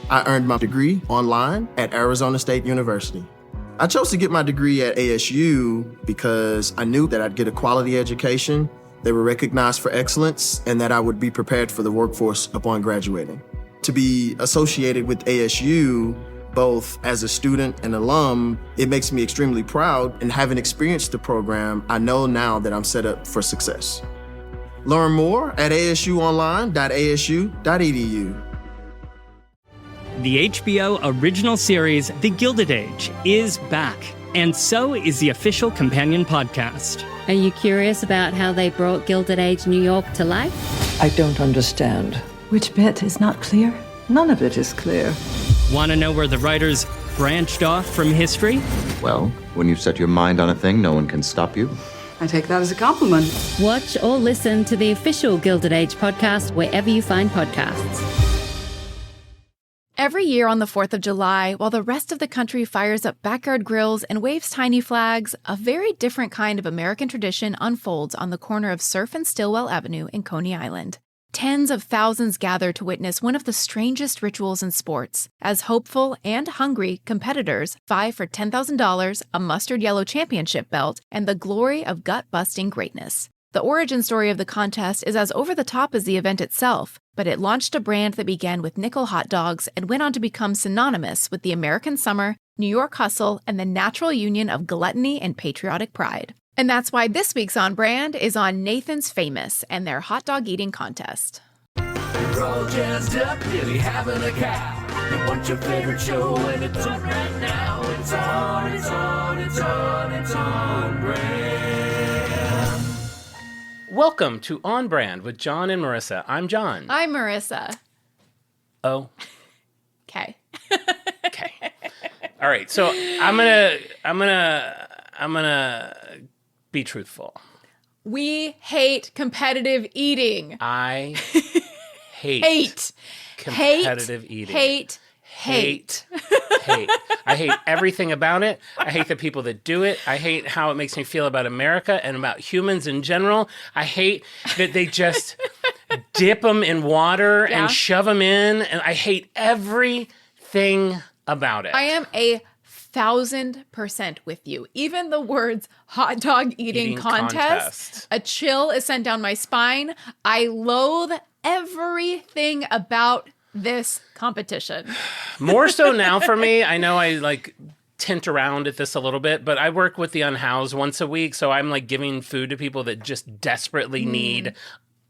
I earned my degree online at Arizona State University. I chose to get my degree at ASU because I knew that I'd get a quality education, they were recognized for excellence, and that I would be prepared for the workforce upon graduating. To be associated with ASU, both as a student and alum, it makes me extremely proud, and having experienced the program, I know now that I'm set up for success. Learn more at asuonline.asu.edu. The HBO original series, The Gilded Age, is back, and so is the official companion podcast. Are you curious about how they brought Gilded Age New York to life? I don't understand. Which bit is not clear? None of it is clear. Want to know where the writers branched off from history? Well, when you've set your mind on a thing, no one can stop you. I take that as a compliment. Watch or listen to the official Gilded Age podcast wherever you find podcasts. Every year on the 4th of July, while the rest of the country fires up backyard grills and waves tiny flags, a very different kind of American tradition unfolds on the corner of Surf and Stillwell Avenue in Coney Island. Tens of thousands gather to witness one of the strangest rituals in sports, as hopeful and hungry competitors vie for $10,000, a mustard yellow championship belt, and the glory of gut-busting greatness. The origin story of the contest is as over-the-top as the event itself, but it launched a brand that began with nickel hot dogs and went on to become synonymous with the American summer, New York hustle, and the natural union of gluttony and patriotic pride. And that's why this week's On Brand is on Nathan's Famous and their hot dog eating contest. You're all jazzed up, really having a cow. You want your favorite show and it's on right now. It's on Brand. Welcome to On Brand with Jon and Marisa. I'm Jon. I'm Marisa. Oh. Okay. Okay. All right. So I'm gonna be truthful. We hate competitive eating. I hate competitive eating. Hate. I hate everything about it. I hate the people that do it. I hate how it makes me feel about America and about humans in general. I hate that they just dip them in water and shove them in. And I hate everything about it. I am 1,000% with you. Even the words hot dog eating contest, a chill is sent down my spine. I loathe everything about this competition. More so now for me. I know I tint around at this a little bit, but I work with the unhoused once a week, so I'm giving food to people that just desperately need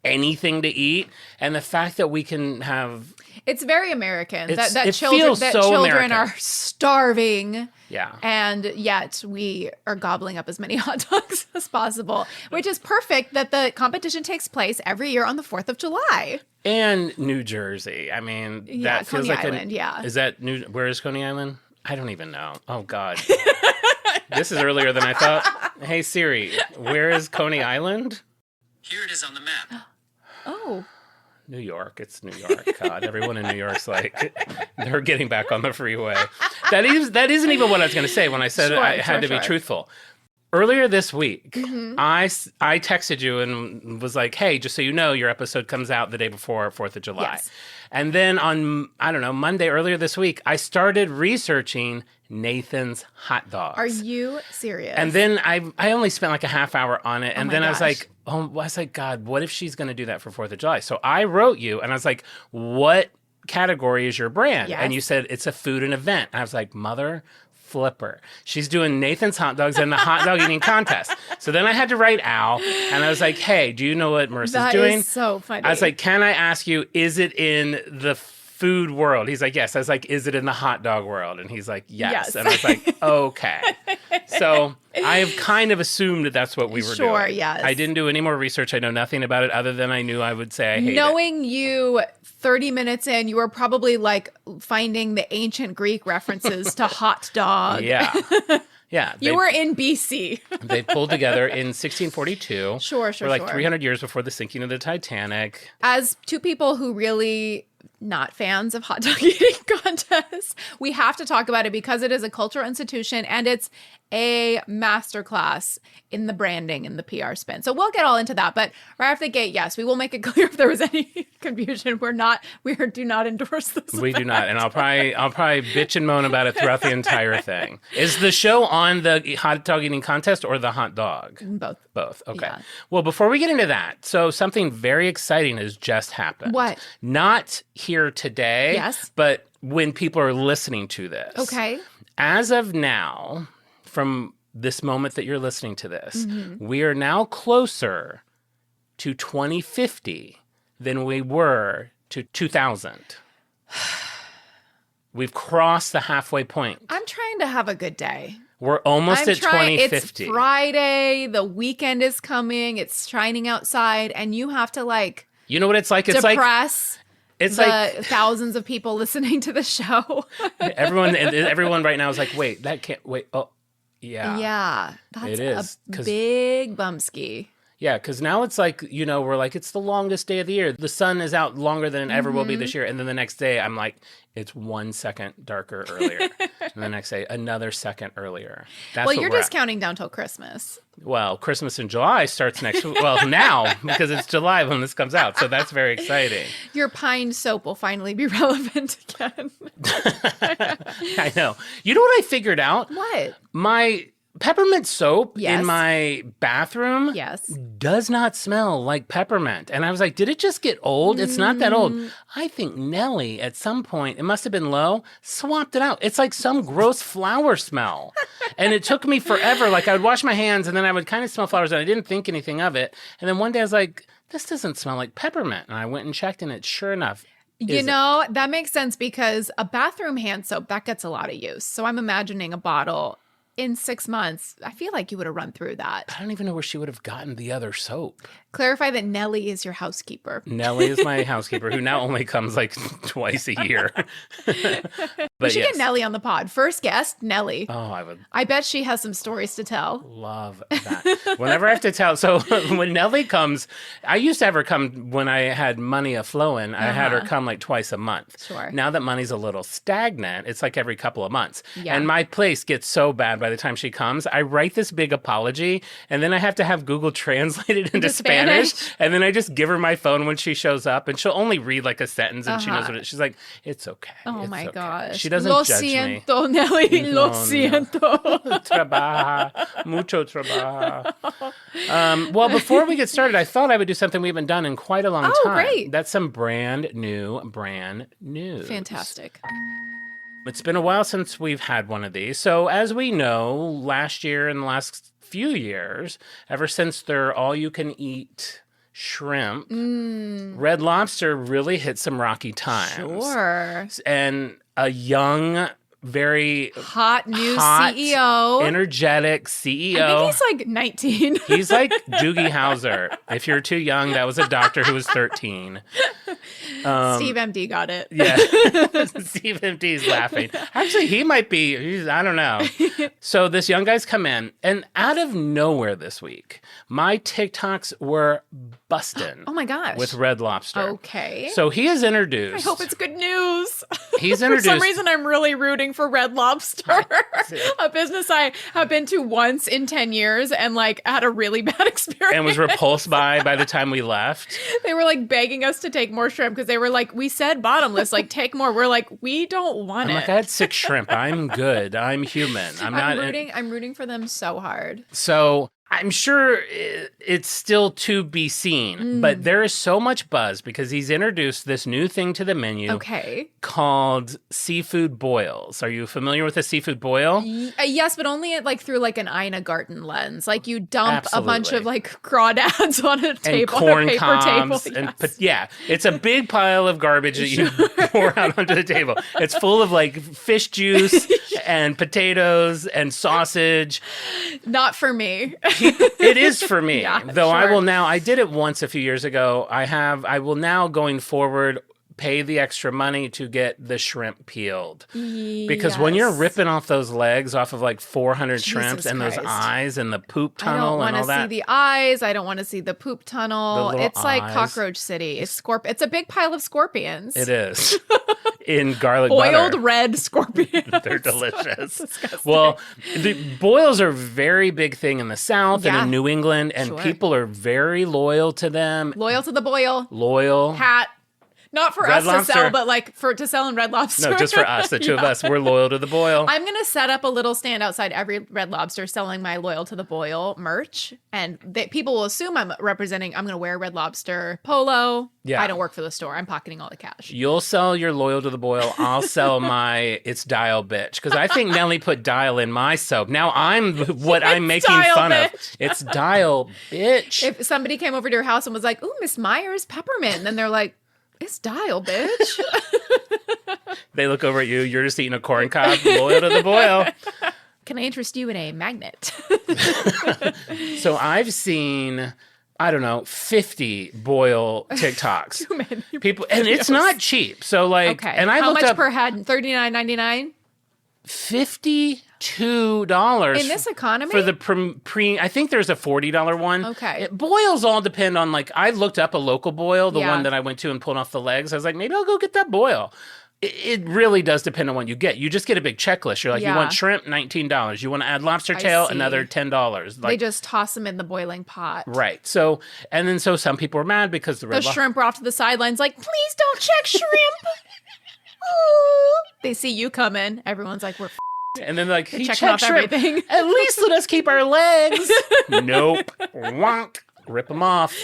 anything to eat. And the fact that we can have... It's very American. That children American. Are starving. Yeah. And yet we are gobbling up as many hot dogs as possible, which is perfect that the competition takes place every year on the 4th of July. And New Jersey. I mean, that feels Coney like Island, Is that where is Coney Island? I don't even know. Oh, God. This is earlier than I thought. Hey, Siri, where is Coney Island? Here it is on the map. Oh. New York. It's New York. God, everyone in New York's they're getting back on the freeway. That isn't even what I was going to say when I said I had to be truthful. Earlier this week, I texted you and was like, hey, just so you know, your episode comes out the day before 4th of July. Yes. And then on, Monday earlier this week, I started researching Nathan's hot dogs. Are you serious? And then I only spent a half hour on it. And then I was like, God, what if she's going to do that for 4th of July? So I wrote you and I was like, what category is your brand? Yes. And you said it's a food and event. And I was like, mother flipper. She's doing Nathan's hot dogs and the hot dog eating contest. So then I had to write Al and I was like, hey, do you know what Marissa's doing? That is so funny. I was like, can I ask you, is it in the food world? He's like, yes. I was like, is it in the hot dog world? And he's like, yes. And I was like, okay. So I have kind of assumed that that's what we were doing. Sure, yes. I didn't do any more research. I know nothing about it other than I knew I would say I hate it. Knowing you 30 minutes in, you were probably finding the ancient Greek references to hot dog. Yeah. Yeah. You were in BC. They pulled together in 1642. Sure. We're 300 years before the sinking of the Titanic. As two people who really not fans of hot dog eating contests, we have to talk about it because it is a cultural institution and it's a masterclass in the branding and the PR spin. So we'll get all into that. But right off the gate, yes, we will make it clear if there was any confusion. We do not endorse this. We do not. And I'll probably bitch and moan about it throughout the entire thing. Is the show on the hot dog eating contest or the hot dog? Both. Both. Okay. Yeah. Well, before we get into that, so something very exciting has just happened. What? Not here today. Yes. But when people are listening to this. Okay. As of now, from this moment that you're listening to this, we are now closer to 2050 than we were to 2000. We've crossed the halfway point. I'm trying to have a good day. We're almost at 2050. It's Friday. The weekend is coming. It's shining outside. And you have to You know what it's like? It's depress it's the like thousands of people listening to the show. everyone right now is like, wait, that can't wait. Oh, yeah. Yeah. That's It is, a big bumski. Yeah, because now it's like, we're like, it's the longest day of the year. The sun is out longer than it ever will be this year. And then the next day, I'm like, it's 1 second darker earlier. And the next day, another second earlier. Well, you're just counting down till Christmas. Well, Christmas in July starts next week. Well, now, because it's July when this comes out. So that's very exciting. Your pine soap will finally be relevant again. I know. You know what I figured out? What? My peppermint soap Yes. in my bathroom Yes. does not smell like peppermint. And I was like, did it just get old? It's not that old. I think Nellie, at some point, it must have been low, swapped it out. It's like some gross flower smell. And it took me forever. Like, I would wash my hands and then I would kind of smell flowers and I didn't think anything of it. And then one day I was like, this doesn't smell like peppermint. And I went and checked and it sure enough That makes sense because a bathroom hand soap, that gets a lot of use. So I'm imagining a bottle in 6 months. I feel like you would have run through that. I don't even know where she would have gotten the other soap. Clarify that Nellie is your housekeeper. Nellie is my housekeeper, who now only comes like twice a year. We should get Nellie on the pod. First guest, Nellie. Oh, I would. I bet she has some stories to tell. Love that. Whenever I have to tell. So when Nellie comes, I used to have her come when I had money a-flowing. I had her come like twice a month. Sure. Now that money's a little stagnant, it's like every couple of months. Yeah. And my place gets so bad by the time she comes, I write this big apology, and then I have to have Google translate it into Spanish. And then I just give her my phone when she shows up, and she'll only read like a sentence, and she knows what she's like, it's okay. Oh it's my okay. gosh. She doesn't judge me. Lo siento, Nellie. Lo siento. Trabaja. Mucho trabaja. Well, before we get started, I thought I would do something we haven't done in quite a long time. Oh, great. That's some brand new. Fantastic. It's been a while since we've had one of these. So as we know, last year and the last few years, ever since they're all-you-can-eat shrimp, Red Lobster really hit some rocky times. Sure. And a young, very hot CEO. Energetic CEO. I think he's like 19. He's like Doogie Howser. If you're too young, that was a doctor who was 13. Steve MD got it. Yeah. Steve MD's laughing. Actually, he might be, I don't know. So this young guy's come in, and out of nowhere this week, my TikToks were busting. Oh my gosh. With Red Lobster. Okay. So he is introduced. I hope it's good news. He's introduced. For some reason, I'm really rooting for Red Lobster, a business I have been to once in 10 years and like had a really bad experience. And was repulsed by the time we left. They were like begging us to take more shrimp because they were like, we said bottomless, like take more. We're like, we don't want it. Like, I had 6 shrimp. I'm good. I'm human. I'm rooting for them so hard. So I'm sure it's still to be seen, but there is so much buzz because he's introduced this new thing to the menu called seafood boils. Are you familiar with a seafood boil? Yes, but only through like an Ina Garten lens. Like you dump a bunch of like crawdads on a table, and corn on a paper cobs, table. Yes. It's a big pile of garbage that you pour out onto the table. It's full of like fish juice and potatoes and sausage. Not for me. It is for me, yeah, though. Sure. I did it once a few years ago. I will now going forward pay the extra money to get the shrimp peeled. Because when you're ripping off those legs off of like 400 shrimps and those eyes and the poop tunnel and all that. I don't want to see the eyes. I don't want to see the poop tunnel. It's like Cockroach City. It's a big pile of scorpions. It is. In garlic butter. Boiled red scorpions. They're delicious. Well, the boils are a very big thing in the South and in New England, and people are very loyal to them. Loyal to the boil. Loyal. Hat. Not for us to sell, but like to sell in Red Lobster. No, just for us, the two of us. We're loyal to the boil. I'm going to set up a little stand outside every Red Lobster selling my Loyal to the Boil merch. And people will assume I'm going to wear a Red Lobster polo. Yeah. I don't work for the store. I'm pocketing all the cash. You'll sell your Loyal to the Boil. I'll sell my It's Dial Bitch. Because I think Nelly put Dial in my soap. Now I'm making fun of. It's Dial Bitch. If somebody came over to your house and was like, ooh, Miss Myers, peppermint. And then they're like, it's Dial, bitch. They look over at you. You're just eating a corn cob. Loyal to the boil. Can I interest you in a magnet? So I've seen, I don't know, 50 boil TikToks. Too many people, and it's not cheap. So like, and I how looked much up per head? $39.99. $52 in this economy for the I think there's a $40 one. Okay. Boils all depend on, like, I looked up a local boil, the one that I went to and pulled off the legs. I was like, maybe I'll go get that boil. It really does depend on what you get. You just get a big checklist. You're like, you want shrimp, $19. You want to add lobster tail, another $10. Like, they just toss them in the boiling pot. Right. So some people are mad because the shrimp were off to the sidelines like, please don't check shrimp. They see you coming. Everyone's like, we're and then like, he checking off everything. At least let us keep our legs. Nope. Wonk. Rip them off.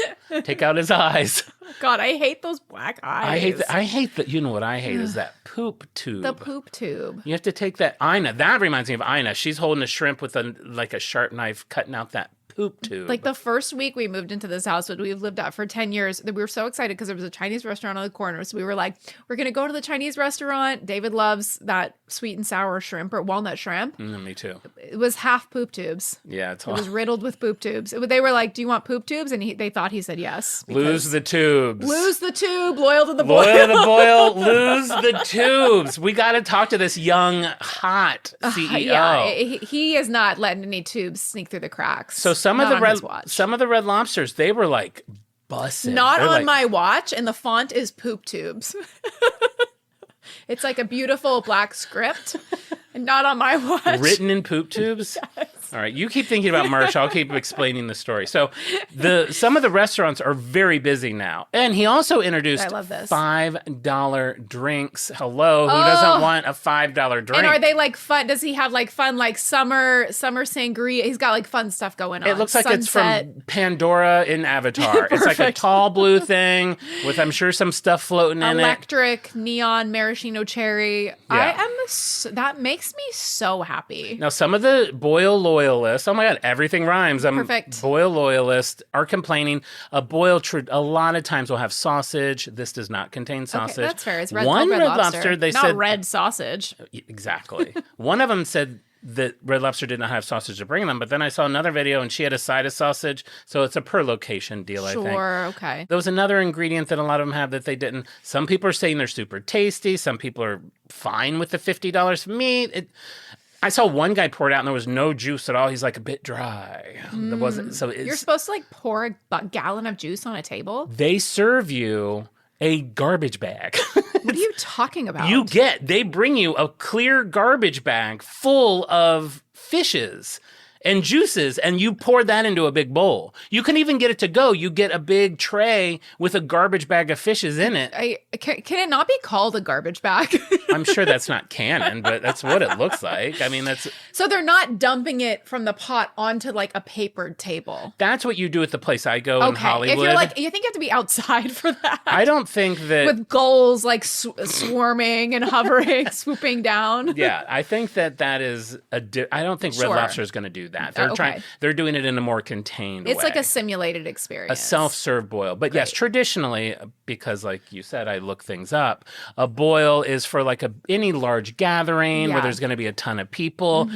Take out his eyes. God, I hate those black eyes. I hate that. You know what I hate is that poop tube. The poop tube. You have to take that. Ina. That reminds me of Ina. She's holding a shrimp with a sharp knife, cutting out that poop tube. Like the first week we moved into this house that we've lived at for 10 years, we were so excited because there was a Chinese restaurant on the corner. So we were like, we're going to go to the Chinese restaurant. David loves that sweet and sour shrimp or walnut shrimp. Me too. It was half poop tubes. Yeah, it was riddled with poop tubes. They were like, do you want poop tubes? And they thought he said yes. Lose the tubes. Lose the tube. Loyal to the boil. Loyal to the boil. Lose the tubes. We got to talk to this young, hot CEO. Yeah, he is not letting any tubes sneak through the cracks. So some of the Red Lobsters, they were like busted. Not on my watch, and the font is poop tubes. It's like a beautiful black script, and not on my watch. Written in poop tubes? Yes. All right, you keep thinking about merch. I'll keep explaining the story. So some of the restaurants are very busy now. And he also introduced $5 drinks. Hello, who doesn't want a $5 drink? And are they like fun? Does he have like fun, like summer sangria? He's got like fun stuff going on. It looks like it's from Pandora in Avatar. It's like a tall blue thing with, I'm sure, some stuff floating in it. Electric, neon, maraschino cherry. Yeah. That makes me so happy. Now, some of the boil loyalists, oh my God, everything rhymes. Perfect. Boil loyalists are complaining. A lot of times will have sausage. This does not contain sausage. Okay, that's fair. It's red Lobster. They not said red sausage. Exactly. One of them said that Red Lobster did not have sausage to bring them, but then I saw another video and she had a side of sausage, so it's a per location deal, I think. Sure, okay. There was another ingredient that a lot of them have that they didn't. Some people are saying they're super tasty. Some people are fine with the $50. For me, I saw one guy pour it out and there was no juice at all. He's like a bit dry. There wasn't. So you're supposed to like pour a gallon of juice on a table? They serve you a garbage bag. What are you talking about? They bring you a clear garbage bag full of fishes and juices, and you pour that into a big bowl. You can even get it to go. You get a big tray with a garbage bag of fishes in it. Can it not be called a garbage bag? I'm sure that's not canon, but that's what it looks like. I mean, that's... So they're not dumping it from the pot onto like a papered table. That's what you do at the place I go in Hollywood. If you're like, you think you have to be outside for that. I don't think that... With gulls like swarming and hovering, swooping down. Yeah, I think that is I don't think Red Lobster is going to do that. that. Okay. They're doing it in a more contained way. It's like a simulated experience. A self-serve boil. But yes, traditionally, because like you said, I look things up, a boil is for like any large gathering where there's going to be a ton of people.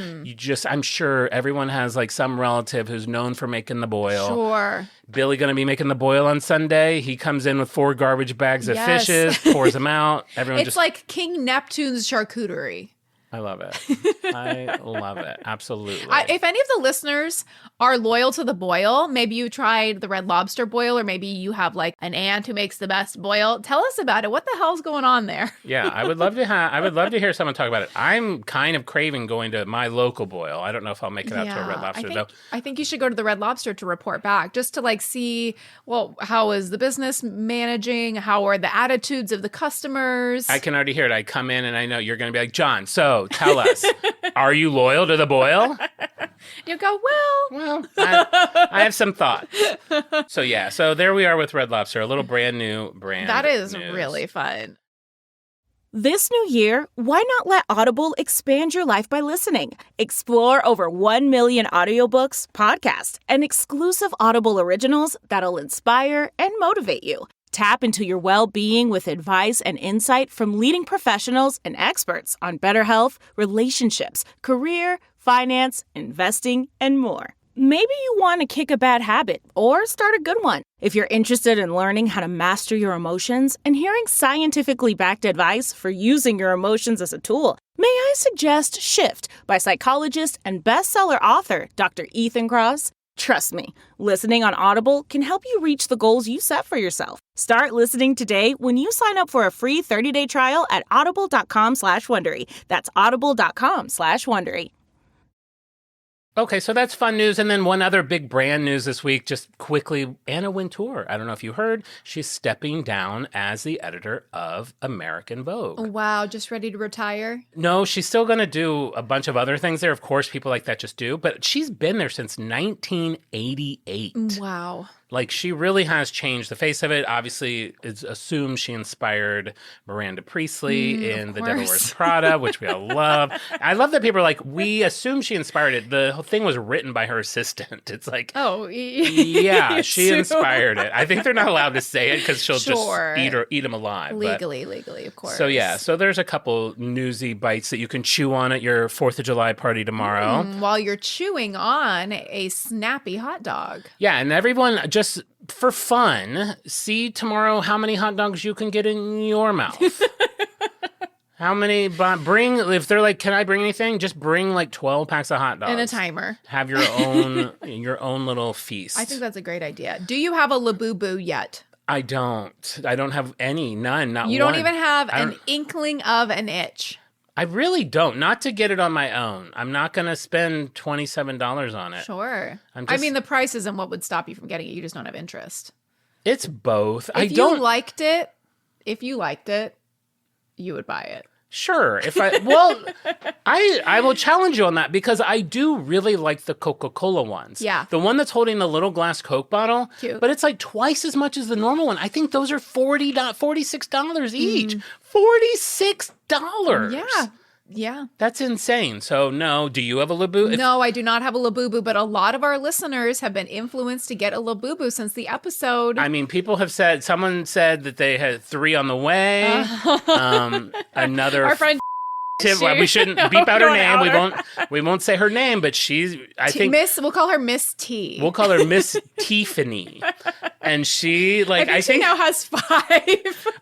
I'm sure everyone has like some relative who's known for making the boil. Sure. Billy going to be making the boil on Sunday. He comes in with 4 garbage bags of fishes, pours them out. It's like King Neptune's charcuterie. I love it. I love it. Absolutely. If any of the listeners are loyal to the boil, maybe you tried the Red Lobster boil, or maybe you have like an aunt who makes the best boil. Tell us about it. What the hell's going on there? Yeah, I would love to hear someone talk about it. I'm kind of craving going to my local boil. I don't know if I'll make it out to a Red Lobster though. I think you should go to the Red Lobster to report back, just to like see, well, how is the business managing? How are the attitudes of the customers? I can already hear it. I come in and I know you're going to be like, John, so tell us, are you loyal to the boil? You go, well, I have some thoughts. So there we are with Red Lobster, a little brand new brand. That is news. really fun. This new year, why not let Audible expand your life by listening? Explore over 1 million audiobooks, podcasts, and exclusive Audible originals that'll inspire and motivate you. Tap into your well-being with advice and insight from leading professionals and experts on better health, relationships, career, finance, investing, and more. Maybe you want to kick a bad habit or start a good one. If you're interested in learning how to master your emotions and hearing scientifically backed advice for using your emotions as a tool, may I suggest Shift by psychologist and bestseller author Dr. Ethan Kross? Trust me, listening on Audible can help you reach the goals you set for yourself. Start listening today when you sign up for a free 30-day trial at audible.com/Wondery. That's audible.com/Wondery. Okay, so that's fun news. And then one other big brand news this week, just quickly, Anna Wintour. I don't know if you heard, she's stepping down as the editor of American Vogue. Oh, wow, just ready to retire? No, she's still going to do a bunch of other things there. Of course, people like that just do. But she's been there since 1988. Wow. Like, she really has changed the face of it. Obviously, it's assumed she inspired Miranda Priestley in The Devil Wears Prada, which we all love. I love that people are like, we assume she inspired it. The whole thing was written by her assistant. It's like, yeah, she inspired it. I think they're not allowed to say it because she'll just eat them alive. Legally, of course. So there's a couple newsy bites that you can chew on at your 4th of July party tomorrow. While you're chewing on a snappy hot dog. Yeah, and everyone, just for fun, see tomorrow how many hot dogs you can get in your mouth. How many, if they're like, can I bring anything? Just bring like 12 packs of hot dogs. And a timer. Have your own little feast. I think that's a great idea. Do you have a Labubu yet? I don't. I don't have any, none, not one. You don't even have an inkling of an itch. I really don't. Not to get it on my own. I'm not going to spend $27 on it. Sure. I mean, the price isn't what would stop you from getting it. You just don't have interest. It's both. If you liked it, you would buy it. Sure. I will challenge you on that because I do really like the Coca-Cola ones. Yeah. The one that's holding the little glass Coke bottle. Cute. But it's like twice as much as the normal one. I think those are $46 each. $46. Yeah. That's insane. So no, do you have a Labubu? No, I do not have a Labubu, but a lot of our listeners have been influenced to get a Labubu since the episode. I mean, someone said that they had 3 on the way. Another our friend we shouldn't beep out her name. We won't say her name, but we'll call her Miss T. We'll call her Miss Tiffany. And she I think she now has 5.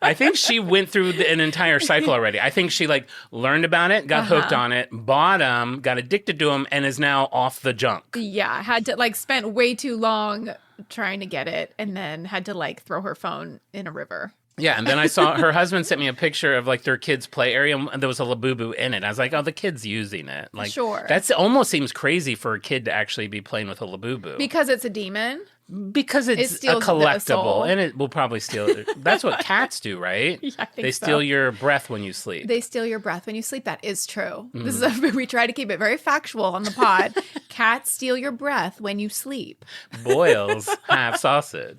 I think she went through an entire cycle already. I think she learned about it, got hooked on it, bought them, got addicted to them, and is now off the junk. Yeah, had to spent way too long trying to get it, and then had to throw her phone in a river. Yeah, and then I saw her husband sent me a picture of their kids' play area, and there was a Labubu in it. I was like, oh, the kid's using it. Sure. That almost seems crazy for a kid to actually be playing with a Labubu. Because it's a demon? Because it's a collectible, and it will probably steal it. That's what cats do, right? Yeah, I think they steal your breath when you sleep. They steal your breath when you sleep. That is true. We try to keep it very factual on the pod. Cats steal your breath when you sleep. Boils have sausage.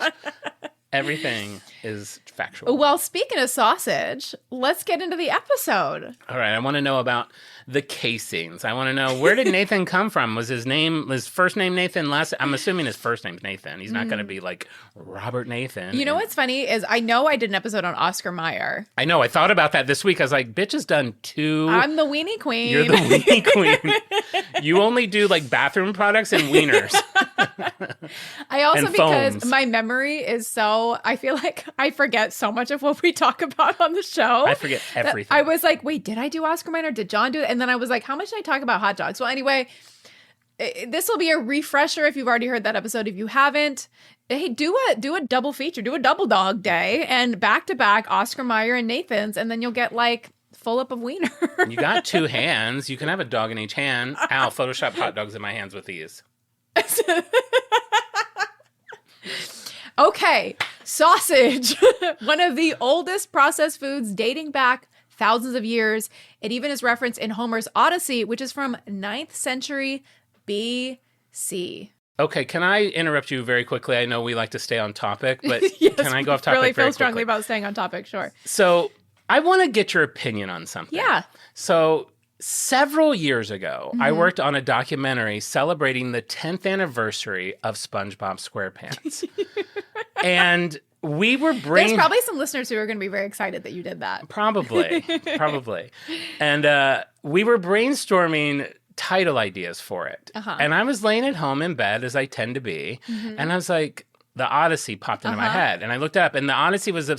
Everything is factual. Well, speaking of sausage, let's get into the episode. All right. I want to know about the casings. I want to know, where did Nathan come from? Was his first name Nathan? I'm assuming his first name's Nathan. He's not going to be like Robert Nathan. You know what's funny is I know I did an episode on Oscar Mayer. I know. I thought about that this week. I was like, bitch has done 2. I'm the weenie queen. You're the weenie queen. You only do like bathroom products and wieners. I also, and because foams. my memory is so, I feel like I forget so much of what we talk about on the show. I forget everything. I was like, wait, did I do Oscar Mayer? Did John do it? And then I was like, how much did I talk about hot dogs? Well, anyway, this will be a refresher if you've already heard that episode. If you haven't, hey, do a double feature, do a double dog day, and back to back Oscar Mayer and Nathan's, and then you'll get like full up of wiener. You got 2 hands. You can have a dog in each hand. Ow, Photoshop hot dogs in my hands with these. Okay, sausage, one of the oldest processed foods dating back thousands of years. It even is referenced in Homer's Odyssey, which is from 9th century BC. Okay, can I interrupt you very quickly? I know we like to stay on topic, but Yes, can I go off topic really very feel strongly quickly? about staying on topic, sure. So I want to get your opinion on something. Yeah. So several years ago, I worked on a documentary celebrating the 10th anniversary of SpongeBob SquarePants. And we were There's probably some listeners who are going to be very excited that you did that. Probably. And we were brainstorming title ideas for it. And I was laying at home in bed, as I tend to be, and I was like, the Odyssey popped into my head. And I looked it up, and the Odyssey was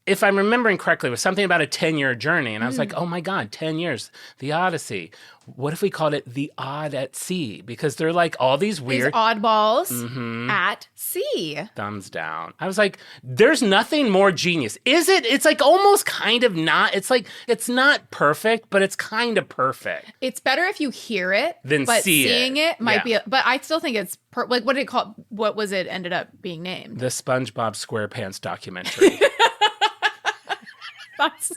if I'm remembering correctly, it was something about a 10-year journey. And I was like, oh my God, 10 years, the Odyssey. What if we called it the Odd at Sea? Because they're like all these weird... These oddballs at sea. Thumbs down. I was like, there's nothing more genius. Is it? It's like almost kind of not. It's like, it's not perfect, but it's kind of perfect. It's better if you hear it Than but see it. seeing it might be... But I still think it's... like, what did it call? What was it ended up being named? The SpongeBob SquarePants documentary. That's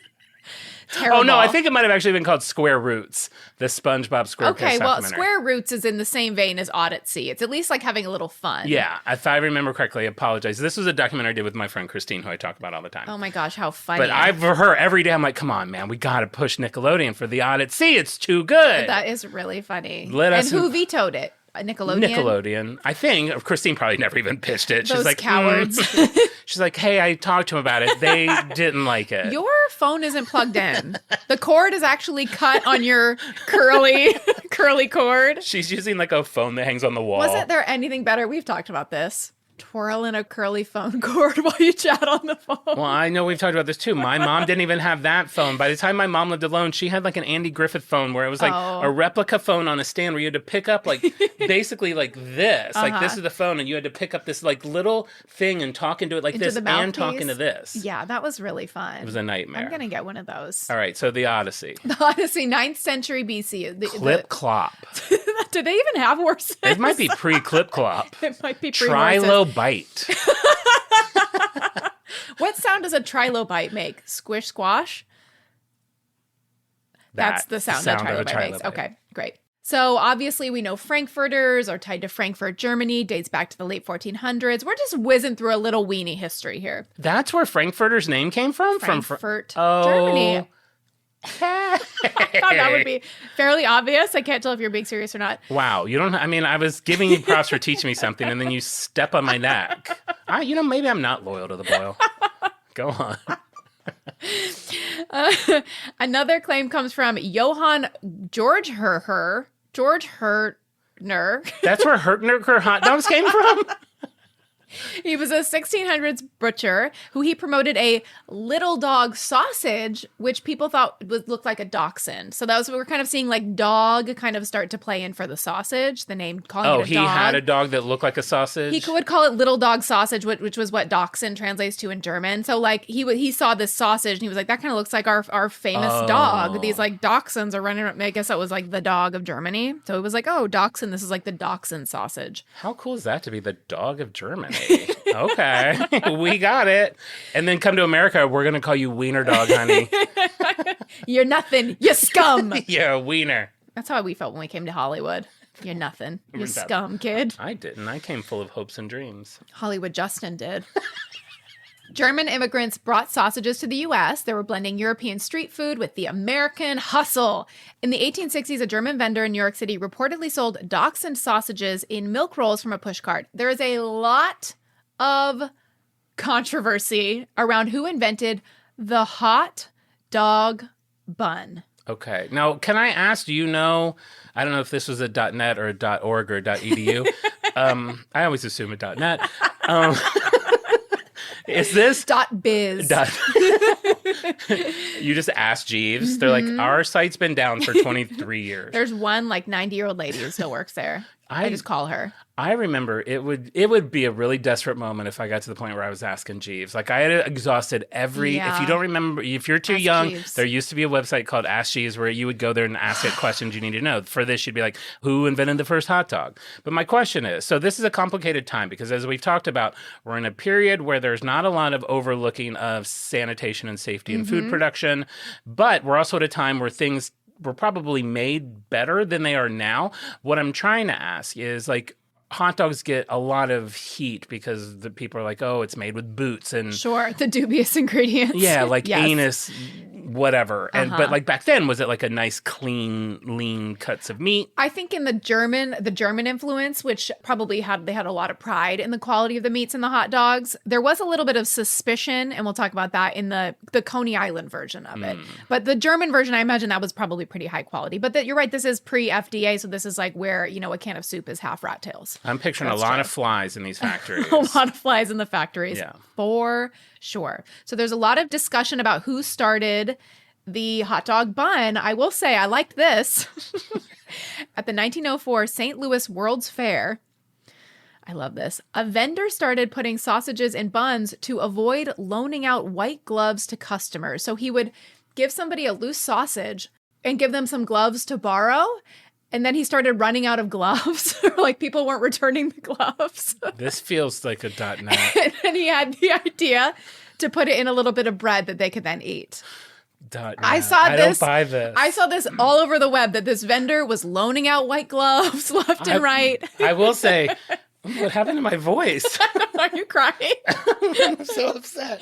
terrible. Oh, no, I think it might have actually been called Square Roots, the SpongeBob SquarePants Okay, well, documentary. Square Roots is in the same vein as Odd at Sea. It's at least like having a little fun. Yeah, if I remember correctly, I apologize. This was a documentary I did with my friend Christine, who I talk about all the time. Oh my gosh, how funny. But for her, every day I'm like, come on, man, we got to push Nickelodeon for the Odd at Sea. It's too good. That is really funny. And who vetoed it? Nickelodeon. I think Christine probably never even pitched it. Those She's like, cowards. She's like, hey, I talked to them about it. They didn't like it. Your phone isn't plugged in. The cord is actually cut on your curly cord. She's using like a phone that hangs on the wall. Wasn't there anything better? We've talked about this. Twirling a curly phone cord while you chat on the phone. Well, I know we've talked about this too. My mom didn't even have that phone. By the time my mom lived alone, she had like an Andy Griffith phone where it was like a replica phone on a stand where you had to pick up like basically like this. Like this is the phone and you had to pick up this like little thing and talk into it like Into this the and talk mouthpiece? into this. Yeah, that was really fun. It was a nightmare. I'm going to get one of those. All right, so the Odyssey. The Odyssey, 9th century BC. Clip Clop. Did they even have horses? It might be pre-Clip Clop. It might be pre-horses. Trilobite. What sound does a trilobite make? Squish, squash? That's the sound a trilobite makes. Okay, great. So obviously we know Frankfurters are tied to Frankfurt, Germany, dates back to the late 1400s. We're just whizzing through a little weenie history here. That's where Frankfurter's name came from? Frankfurt, Germany. I thought that would be fairly obvious. I can't tell if you're being serious or not. Wow, you don't. I mean, I was giving you props for teaching me something, and then you step on my neck. Maybe I'm not loyal to the boil. Go on. Another claim comes from Johann Georg Hertner. That's where Hertner hot dogs came from? He was a 1600s butcher who he promoted a little dog sausage, which people thought looked like a dachshund. So that was what we're kind of seeing, like dog kind of start to play in for the sausage, the name calling it a dog. Oh, he had a dog that looked like a sausage? He would call it little dog sausage, which was what dachshund translates to in German. So like he saw this sausage and he was like, that kind of looks like our famous dog. These like dachshunds are running around. I guess that was like the dog of Germany. So it was like, oh, dachshund, this is like the dachshund sausage. How cool is that to be the dog of Germany? Okay, we got it. And then come to America, we're going to call you Wiener Dog, honey. You're nothing. You scum. Yeah, Wiener. That's how we felt when we came to Hollywood. You're nothing. You scum, kid. I didn't. I came full of hopes and dreams. Hollywood Justin did. German immigrants brought sausages to the U.S. They were blending European street food with the American hustle. In the 1860s, a German vendor in New York City reportedly sold dachshund sausages in milk rolls from a pushcart. There is a lot of controversy around who invented the hot dog bun. Okay. Now, can I ask, do you know, I don't know if this was a .net or a .org or a .edu. I always assume a .net. Is this .biz? You just ask Jeeves. They're like, our site's been down for 23 years. There's one 90-year-old lady who still works there. I just call her. I remember it would be a really desperate moment if I got to the point where I was asking Jeeves. Like I had exhausted every. Yeah. If you don't remember, if you're too Ask young, Jeeves. there used to be a website called Ask Jeeves where you would go there and ask it questions you need to know. For this, you'd be like, "Who invented the first hot dog?" But my question is, so this is a complicated time because as we've talked about, we're in a period where there's not a lot of overlooking of sanitation and safety in food production, but we're also at a time where things were probably made better than they are now. What I'm trying to ask is like, hot dogs get a lot of heat because the people are like, oh, it's made with boots and Sure, the dubious ingredients. yeah, like Yes. anus, whatever. And but like back then, was it like a nice, clean, lean cuts of meat? I think in the German influence, which probably they had a lot of pride in the quality of the meats in the hot dogs. There was a little bit of suspicion, and we'll talk about that in the Coney Island version of it. But the German version, I imagine that was probably pretty high quality. But you're right, this is pre-FDA, so this is like where, a can of soup is half rat tails. I'm picturing That's a lot true. of flies in these factories. A lot of flies in the factories, Yeah. for sure. So there's a lot of discussion about who started the hot dog bun. I will say I liked this. At the 1904 St. Louis World's Fair, I love this, a vendor started putting sausages in buns to avoid loaning out white gloves to customers. So he would give somebody a loose sausage and give them some gloves to borrow. And then he started running out of gloves. Like people weren't returning the gloves. This feels like a .net. And then he had the idea to put it in a little bit of bread that they could then eat. .net. I saw I this. don't buy this. I saw this all over the web that this vendor was loaning out white gloves left and right. I will say, what happened to my voice? Are you crying? I'm so upset.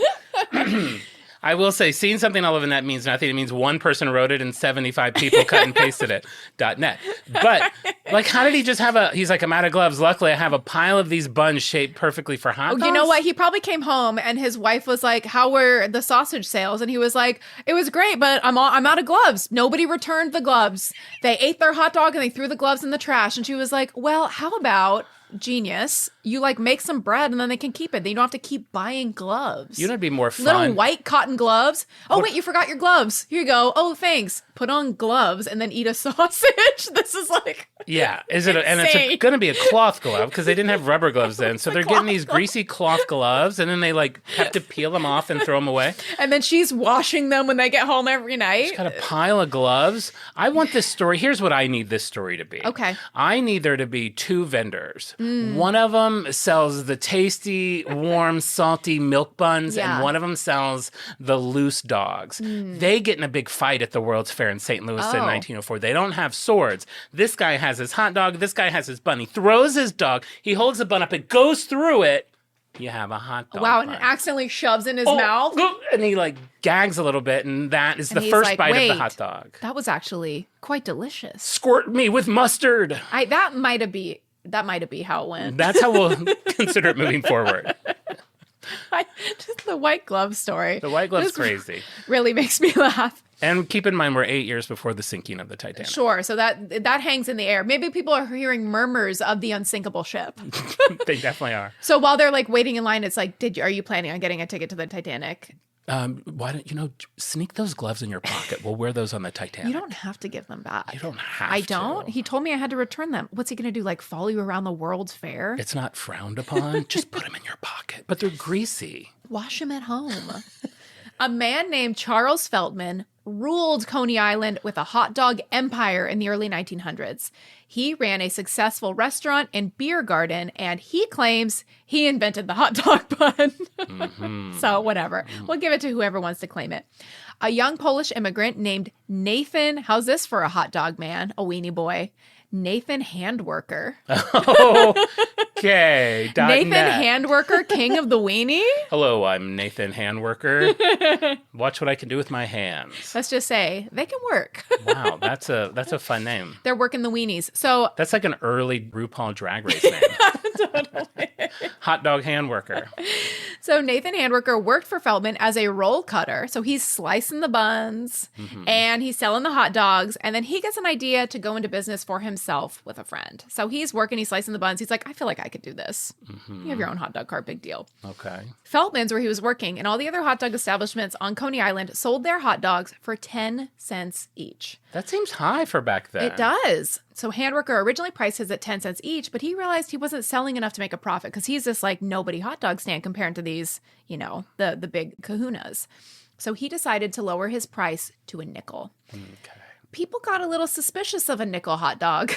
I will say, seeing something all over the net means nothing. It means one person wrote it and 75 people cut and pasted it. .net. But, like, how did he just have he's like, I'm out of gloves. Luckily, I have a pile of these buns shaped perfectly for hot dogs. You know what? He probably came home and his wife was like, how were the sausage sales? And he was like, it was great, but I'm out of gloves. Nobody returned the gloves. They ate their hot dog and they threw the gloves in the trash. And she was like, well, how about... genius, you like make some bread and then they can keep it. Then you don't have to keep buying gloves. You know, it'd be more fun. Little white cotton gloves. Oh, wait, you forgot your gloves. Here you go. Oh, thanks. Put on gloves and then eat a sausage. This is like... Yeah. Is it? And it's going to be a cloth glove because they didn't have rubber gloves then. So they're getting these greasy cloth gloves and then they like have to peel them off and throw them away. And then she's washing them when they get home every night. She's got a pile of gloves. I want this story. Here's what I need this story to be. Okay. I need there to be two vendors. One of them sells the tasty, warm, salty milk buns, and one of them sells the loose dogs. They get in a big fight at the World's Fair in St. Louis in 1904. They don't have swords. This guy has his hot dog. This guy has his bun. He throws his dog. He holds the bun up. It goes through it. You have a hot dog. Wow, bun. and accidentally shoves in his mouth. And he like gags a little bit, and that is And the he's first like, bite "Wait, of the hot dog. That was actually quite delicious. Squirt me with mustard. That might have been how it went. That's how we'll consider it moving forward. Just the white glove story. The white glove's This crazy. Really makes me laugh. And keep in mind, we're 8 years before the sinking of the Titanic. Sure, so that hangs in the air. Maybe people are hearing murmurs of the unsinkable ship. They definitely are. So while they're like waiting in line, it's like, are you planning on getting a ticket to the Titanic? Why don't sneak those gloves in your pocket? We'll wear those on the Titanic. You don't have to give them back. You don't have to. I don't. He told me I had to return them. What's he going to do? Like follow you around the World's Fair? It's not frowned upon. Just put them in your pocket. But they're greasy. Wash them at home. A man named Charles Feldman ruled Coney Island with a hot dog empire in the early 1900s. He ran a successful restaurant and beer garden, and he claims he invented the hot dog bun. So whatever. We'll give it to whoever wants to claim it. A young Polish immigrant named Nathan, how's this for a hot dog man, a weenie boy, Nathan Handwerker. Okay. Nathan .net. Handwerker, king of the weenie? Hello, I'm Nathan Handwerker. Watch what I can do with my hands. Let's just say they can work. Wow, that's a fun name. They're working the weenies. So That's like an early RuPaul Drag Race name. totally. Hot dog handworker. So Nathan Handwerker worked for Feldman as a roll cutter. So he's slicing the buns and he's selling the hot dogs. And then he gets an idea to go into business for himself with a friend. So he's working, he's slicing the buns. He's like, I feel like I could do this. You have your own hot dog cart, big deal. Okay. Feldman's, where he was working, and all the other hot dog establishments on Coney Island sold their hot dogs for 10 cents each. That seems high for back then. It does. So Handwerker originally priced his at 10 cents each, but he realized he wasn't selling enough to make a profit because he's this like nobody hot dog stand compared to these, you know, the big kahunas. So he decided to lower his price to a nickel. Okay. People got a little suspicious of a nickel hot dog.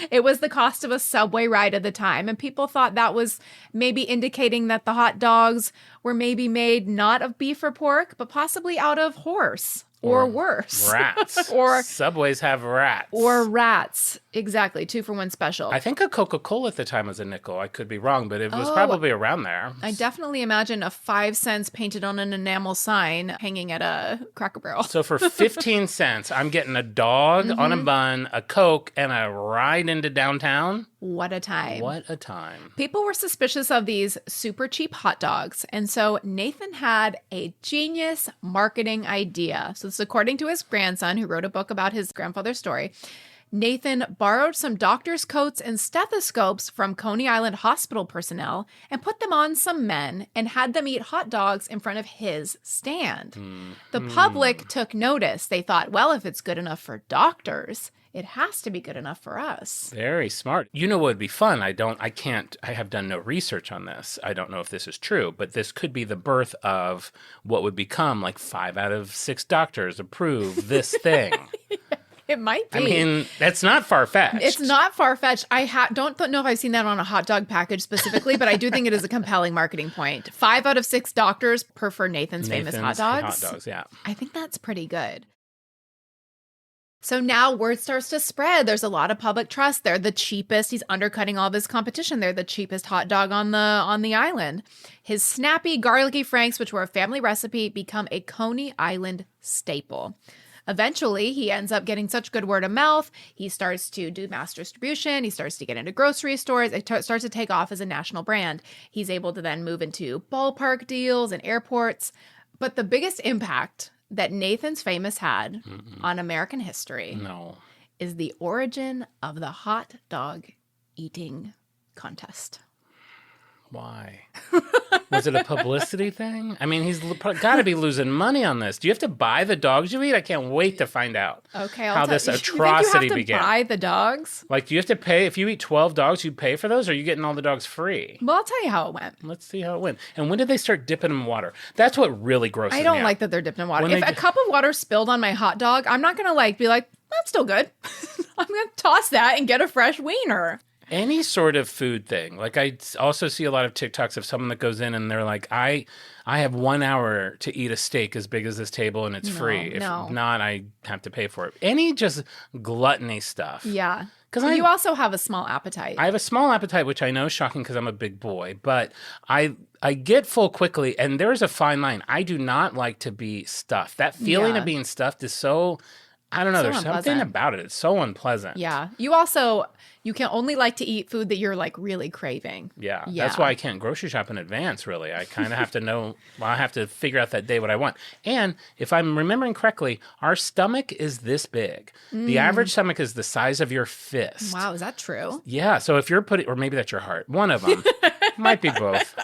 It was the cost of a subway ride at the time, and people thought that was maybe indicating that the hot dogs were maybe made not of beef or pork, but possibly out of horse. Or worse. Rats. Or Subways have rats. Or rats. Exactly. 2-for-1 special. I think a Coca-Cola at the time was a nickel. I could be wrong, but it was probably around there. I definitely imagine a 5 cents painted on an enamel sign hanging at a Cracker Barrel. So for 15 cents, I'm getting a dog on a bun, a Coke, and a ride into downtown. What a time. What a time. People were suspicious of these super cheap hot dogs. And so Nathan had a genius marketing idea. So this is according to his grandson, who wrote a book about his grandfather's story. Nathan borrowed some doctor's coats and stethoscopes from Coney Island hospital personnel and put them on some men and had them eat hot dogs in front of his stand. The public took notice. They thought, well, if it's good enough for doctors, it has to be good enough for us. Very smart. You know what would be fun? I have done no research on this. I don't know if this is true, but this could be the birth of what would become like 5 out of 6 doctors approve this thing. It might be. I mean, that's not far-fetched. It's not far-fetched. I don't know if I've seen that on a hot dog package specifically, but I do think it is a compelling marketing point. 5 out of 6 doctors prefer Nathan's famous hot dogs. Hot dogs, yeah. I think that's pretty good. So now word starts to spread. There's a lot of public trust. They're the cheapest. He's undercutting all of his competition. They're the cheapest hot dog on the island. His snappy, garlicky franks, which were a family recipe, become a Coney Island staple. Eventually, he ends up getting such good word of mouth. He starts to do mass distribution. He starts to get into grocery stores. It starts to take off as a national brand. He's able to then move into ballpark deals and airports. But the biggest impact that Nathan's Famous had on American history is the origin of the hot dog eating contest. Why? Was it a publicity thing? I mean, he's got to be losing money on this. Do you have to buy the dogs you eat? I can't wait to find out how this atrocity began. You think you have to buy the dogs? Like, do you have to pay? If you eat 12 dogs, you pay for those? Or are you getting all the dogs free? Well, I'll tell you how it went. Let's see how it went. And when did they start dipping them in water? That's what really grosses me out. I don't like that they're dipped in water. If a cup of water spilled on my hot dog, I'm not going to be like, that's still good. I'm going to toss that and get a fresh wiener. Any sort of food thing. Like, I also see a lot of TikToks of someone that goes in and they're like, I have 1 hour to eat a steak as big as this table and it's free. If not, I have to pay for it. Any just gluttony stuff. Yeah. Because you also have a small appetite. I have a small appetite, which I know is shocking because I'm a big boy, but I get full quickly, and there's a fine line. I do not like to be stuffed. That feeling of being stuffed is so... I don't know. There's something about it. It's so unpleasant. Yeah. You can only like to eat food that you're like really craving. Yeah. That's why I can't grocery shop in advance, really. I kind of have to know, I have to figure out that day what I want. And if I'm remembering correctly, our stomach is this big. The average stomach is the size of your fist. Wow. Is that true? Yeah. So if you're or maybe that's your heart. One of them. Might be both.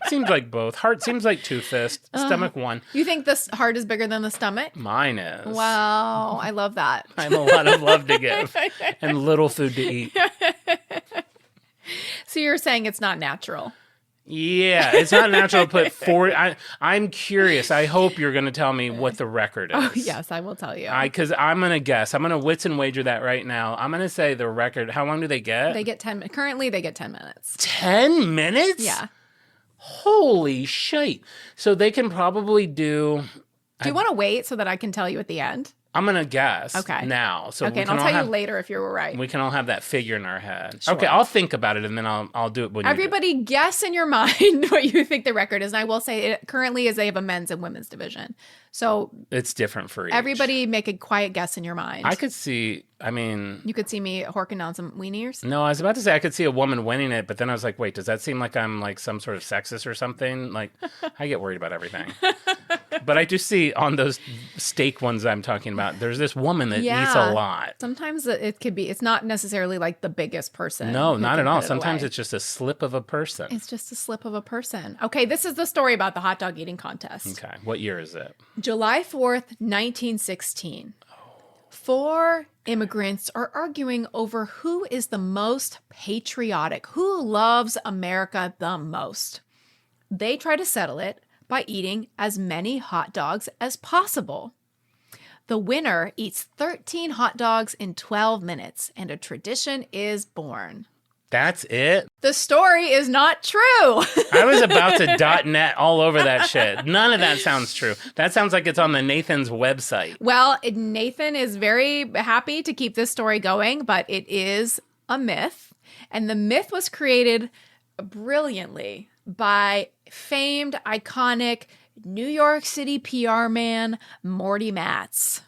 Seems like both. Heart seems like 2 fists. Stomach 1. You think this heart is bigger than the stomach? Mine is. Wow. I love that. I have a lot of love to give and little food to eat. So you're saying it's not natural? Yeah, it's not natural to put 4. I'm curious. I hope you're going to tell me what the record is. Oh, yes, I will tell you. Because I'm going to guess. I'm going to wits and wager that right now. I'm going to say the record. How long do they get? They get 10 minutes. Currently, they get 10 minutes. 10 minutes? Yeah. Holy shit. So they can probably do... Do you want to wait so that I can tell you at the end? I'm going to guess now. So and I'll tell you later if you were right. We can all have that figure in our head. Sure. Okay, I'll think about it, and then I'll do it when Everybody guess in your mind what you think the record is. And I will say it currently is they have a men's and women's division. So it's different for each. Everybody make a quiet guess in your mind. I could see, You could see me horking down some weenie ears? No, I was about to say I could see a woman winning it, but then I was like, wait, does that seem like I'm like some sort of sexist or something? Like, I get worried about everything. But I do see on those steak ones I'm talking about, there's this woman that eats a lot. Sometimes it could be, it's not necessarily like the biggest person. No, not at all. Sometimes it's just a slip of a person. It's just a slip of a person. Okay, this is the story about the hot dog eating contest. Okay, what year is it? July 4th, 1916. 4 immigrants are arguing over who is the most patriotic, who loves America the most. They try to settle it by eating as many hot dogs as possible. The winner eats 13 hot dogs in 12 minutes, and a tradition is born. That's it? The story is not true. I was about to .net all over that shit. None of that sounds true. That sounds like it's on the Nathan's website. Well, Nathan is very happy to keep this story going, but it is a myth. And the myth was created brilliantly by famed, iconic New York City PR man, Morty Matz.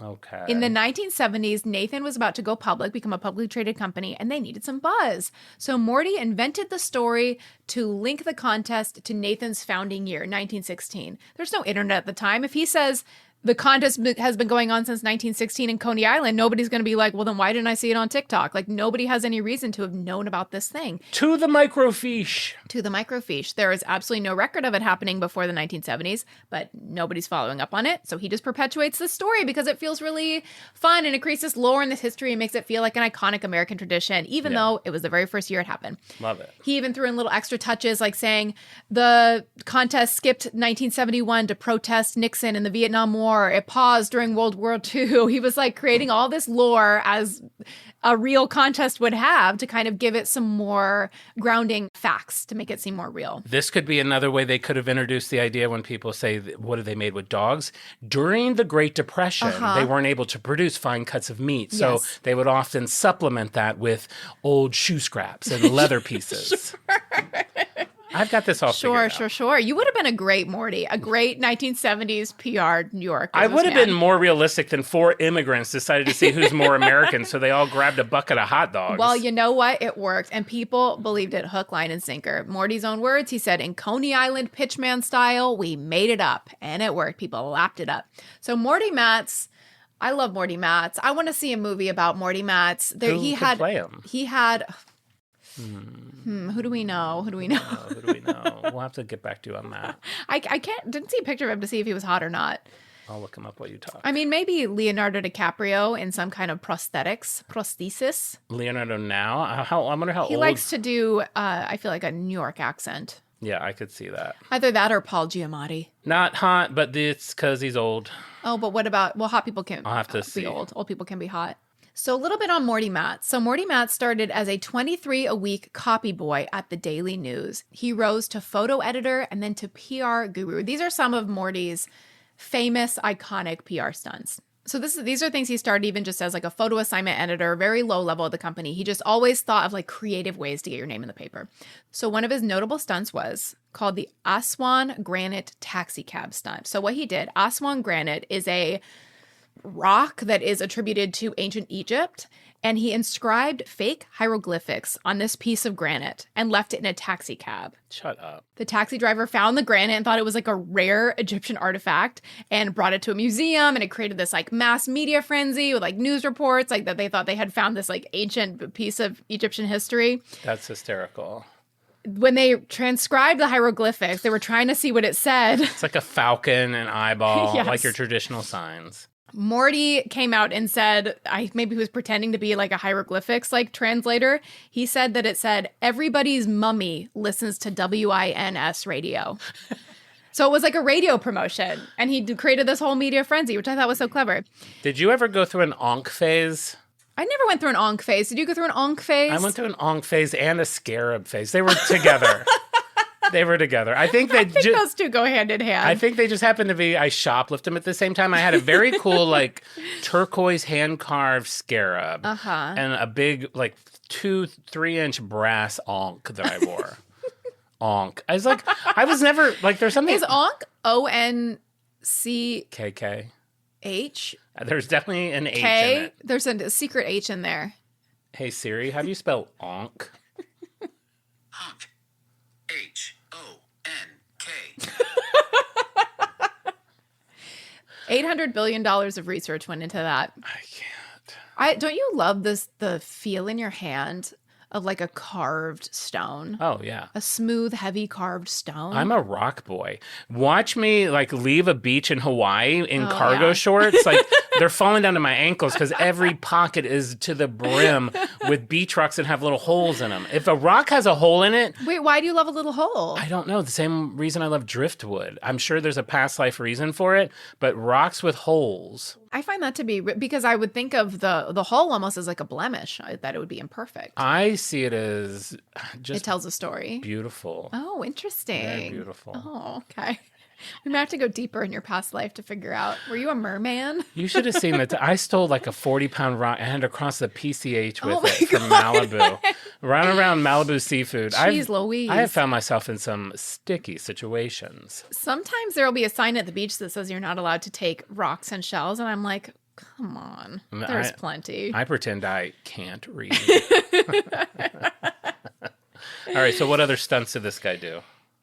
Okay. In the 1970s, Nathan was about to go public, become a publicly traded company, and they needed some buzz. So Morty invented the story to link the contest to Nathan's founding year, 1916. There's no internet at the time. If he says the contest has been going on since 1916 in Coney Island, nobody's going to be like, well, then why didn't I see it on TikTok? Like, nobody has any reason to have known about this thing. To the microfiche. To the microfiche. There is absolutely no record of it happening before the 1970s, but nobody's following up on it. So he just perpetuates the story because it feels really fun and it creates this lore in this history and makes it feel like an iconic American tradition, even though it was the very first year it happened. Love it. He even threw in little extra touches like saying the contest skipped 1971 to protest Nixon and the Vietnam War. It paused during World War II. He was like creating all this lore as a real contest would have to kind of give it some more grounding facts to make it seem more real. This could be another way they could have introduced the idea when people say, what are they made with dogs? During the Great Depression, they weren't able to produce fine cuts of meat. So they would often supplement that with old shoe scraps and leather pieces. I've got this all figured out. Sure. You would have been a great Morty, a great 1970s PR New York. I would have been more realistic than 4 immigrants decided to see who's more American, so they all grabbed a bucket of hot dogs. Well, you know what? It worked, and people believed it hook, line, and sinker. Morty's own words, he said, in Coney Island pitchman style, we made it up, and it worked. People lapped it up. So Morty Matz, I love Morty Matz. I want to see a movie about Morty Matz. Who could play him? He had... Who do we know? Who do we know? We'll have to get back to you on that. I didn't see a picture of him to see if he was hot or not. I'll look him up while you talk. I mean, maybe Leonardo DiCaprio in some kind of prosthesis. Leonardo now? I wonder how old. He likes to do, I feel like, a New York accent. Yeah, I could see that. Either that or Paul Giamatti. Not hot, but it's because he's old. Oh, but what about, well, hot people can I'll have to see. Be old. Old people can be hot. So a little bit on Morty Matz. So Morty Matz started as a 23-a-week copy boy at the Daily News. He rose to photo editor and then to PR guru. These are some of Morty's famous, iconic PR stunts. So these are things he started even just as like a photo assignment editor, very low level at the company. He just always thought of like creative ways to get your name in the paper. So one of his notable stunts was called the Aswan Granite Taxi Cab Stunt. So what he did, Aswan Granite is a rock that is attributed to ancient Egypt, and he inscribed fake hieroglyphics on this piece of granite and left it in a taxi cab. Shut up. The taxi driver found the granite and thought it was like a rare Egyptian artifact and brought it to a museum, and it created this like mass media frenzy with like news reports like that they thought they had found this like ancient piece of Egyptian history. That's hysterical. When they transcribed the hieroglyphics, they were trying to see what it said. It's like a falcon, an eyeball, Yes. like your traditional signs. Morty came out and said, maybe he was pretending to be like a hieroglyphics like translator. He said that it said, everybody's mummy listens to WINS radio. So it was like a radio promotion. And he created this whole media frenzy, which I thought was so clever. Did you ever go through an onk phase? I never went through an onk phase. Did you go through an onk phase? I went through an onk phase and a scarab phase. They were together. They were together. I think those two go hand in hand. I think they just happened to be, I shoplift them at the same time. I had a very cool, like, turquoise hand-carved scarab. And a big, like, 2-3-inch brass ankh that I wore. Ankh. I was like, I was never, like, there's something. Is ankh O-N-C... K-K. H? There's definitely an H in it. There's a secret H in there. Hey, Siri, how do you spell ankh? Ankh. H-O-N-K. $800 billion of research went into that. I can't. Don't you love the feel in your hand of like a carved stone? Oh, yeah. A smooth, heavy carved stone. I'm a rock boy. Watch me like leave a beach in Hawaii in cargo shorts. Like they're falling down to my ankles because every pocket is to the brim with beach rocks that have little holes in them. If a rock has a hole in it. Wait, why do you love a little hole? I don't know. The same reason I love driftwood. I'm sure there's a past life reason for it, but rocks with holes. I find that to be, because I would think of the hole almost as like a blemish, that it would be imperfect. I see it as just. It tells a story. Beautiful. Oh, interesting. Very beautiful. Oh, okay. We might have to go deeper in your past life to figure out. Were you a merman? You should have seen that. I stole like a 40-pound rock and had to cross the PCH with it from Malibu. Run around Malibu seafood. Jeez Louise. I have found myself in some sticky situations. Sometimes there will be a sign at the beach that says you're not allowed to take rocks and shells. And I'm like, come on. There's plenty. I pretend I can't read. All right. So what other stunts did this guy do?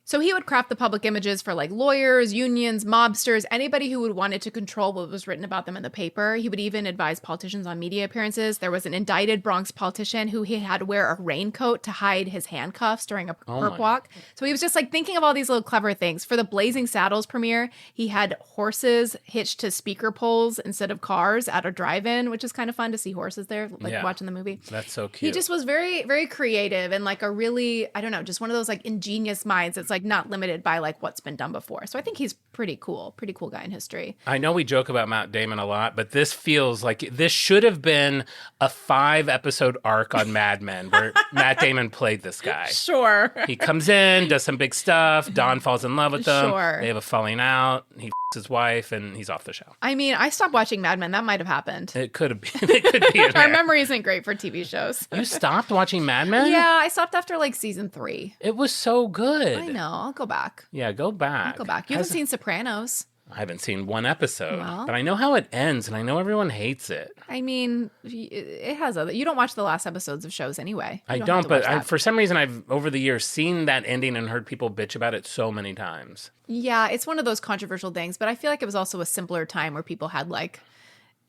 So he would craft the public images for like lawyers, unions, mobsters, anybody who would wanted to control what was written about them in the paper. He would even advise politicians on media appearances. There was an indicted Bronx politician who he had to wear a raincoat to hide his handcuffs during a perp walk. So he was just like thinking of all these little clever things. For the Blazing Saddles premiere, he had horses hitched to speaker poles instead of cars at a drive-in, which is kind of fun to see horses there, like watching the movie. That's so cute. He just was very, very creative and like a really, I don't know, just one of those like ingenious minds. It's like not limited by like what's been done before. So I think he's pretty cool guy in history. I know we joke about Matt Damon a lot, but this feels like this should have been a 5-episode arc on Mad Men where Matt Damon played this guy. Sure. He comes in, does some big stuff. Don falls in love with them. Sure. They have a falling out. He his wife and he's off the show. I mean, I stopped watching Mad Men. That might have happened. It could have been. It could be. Our memory isn't great for TV shows. You stopped watching Mad Men? Yeah, I stopped after like season 3. It was so good. I know. I'll go back. Yeah, go back. I'll go back. You haven't seen Sopranos. I haven't seen one episode, but I know how it ends, and I know everyone hates it. I mean, it has other. You don't watch the last episodes of shows anyway. I don't, but for some reason, I've over the years seen that ending and heard people bitch about it so many times. Yeah, it's one of those controversial things, but I feel like it was also a simpler time where people had like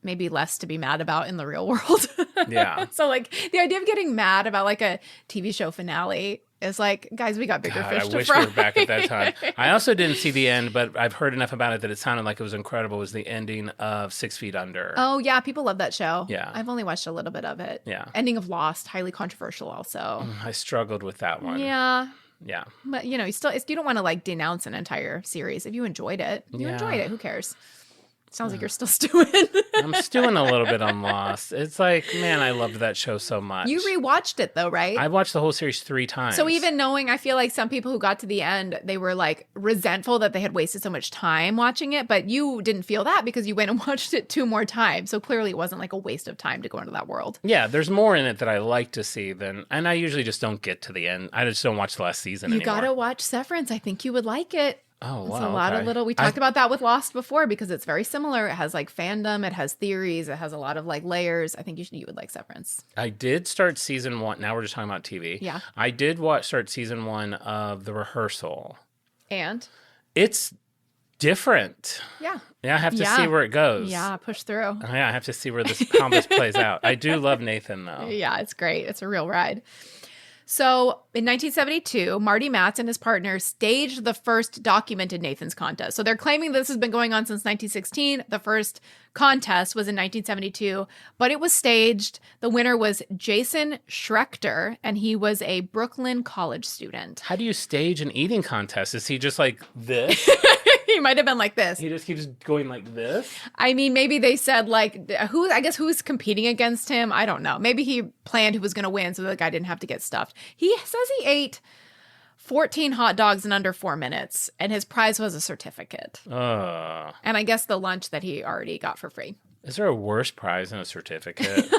maybe less to be mad about in the real world. Yeah. So like the idea of getting mad about like a TV show finale is like, guys, we got bigger fish to fry. I wish we were back at that time. I also didn't see the end, but I've heard enough about it that it sounded like it was incredible. Was the ending of 6 Feet Under. Oh, yeah. People love that show. Yeah. I've only watched a little bit of it. Yeah. Ending of Lost, highly controversial also. I struggled with that one. Yeah. Yeah. But, you know, you don't want to like denounce an entire series. If you enjoyed it, you enjoyed it. Who cares? Sounds like you're still stewing. I'm stewing a little bit on Lost. It's like, man, I loved that show so much. You rewatched it though, right? I watched the whole series 3 times. So even knowing, I feel like some people who got to the end, they were like resentful that they had wasted so much time watching it, but you didn't feel that because you went and watched it 2 more times. So clearly it wasn't like a waste of time to go into that world. Yeah, there's more in it that I like to see than, and I usually just don't get to the end. I just don't watch the last season anymore. You gotta watch Severance. I think you would like it. Oh, wow. It's a lot of little, we talked about that with Lost before because it's very similar. It has like fandom, it has theories, it has a lot of like layers. I think you would like Severance. I did start season 1. Now we're just talking about TV. Yeah. I did start season 1 of The Rehearsal. And? It's different. Yeah. Yeah, I have to see where it goes. Yeah, push through. Yeah, I have to see how this plays out. I do love Nathan though. Yeah, it's great. It's a real ride. So in 1972, Marty Matz and his partner staged the first documented Nathan's contest. So they're claiming this has been going on since 1916. The first contest was in 1972, but it was staged. The winner was Jason Schrechter, and he was a Brooklyn college student. How do you stage an eating contest? Is he just like this? He might have been like this. He just keeps going like this? I mean, maybe they said like, who's competing against him? I don't know. Maybe he planned who was going to win so the guy didn't have to get stuffed. He says he ate 14 hot dogs in under 4 minutes, and his prize was a certificate. And I guess the lunch that he already got for free. Is there a worse prize than a certificate?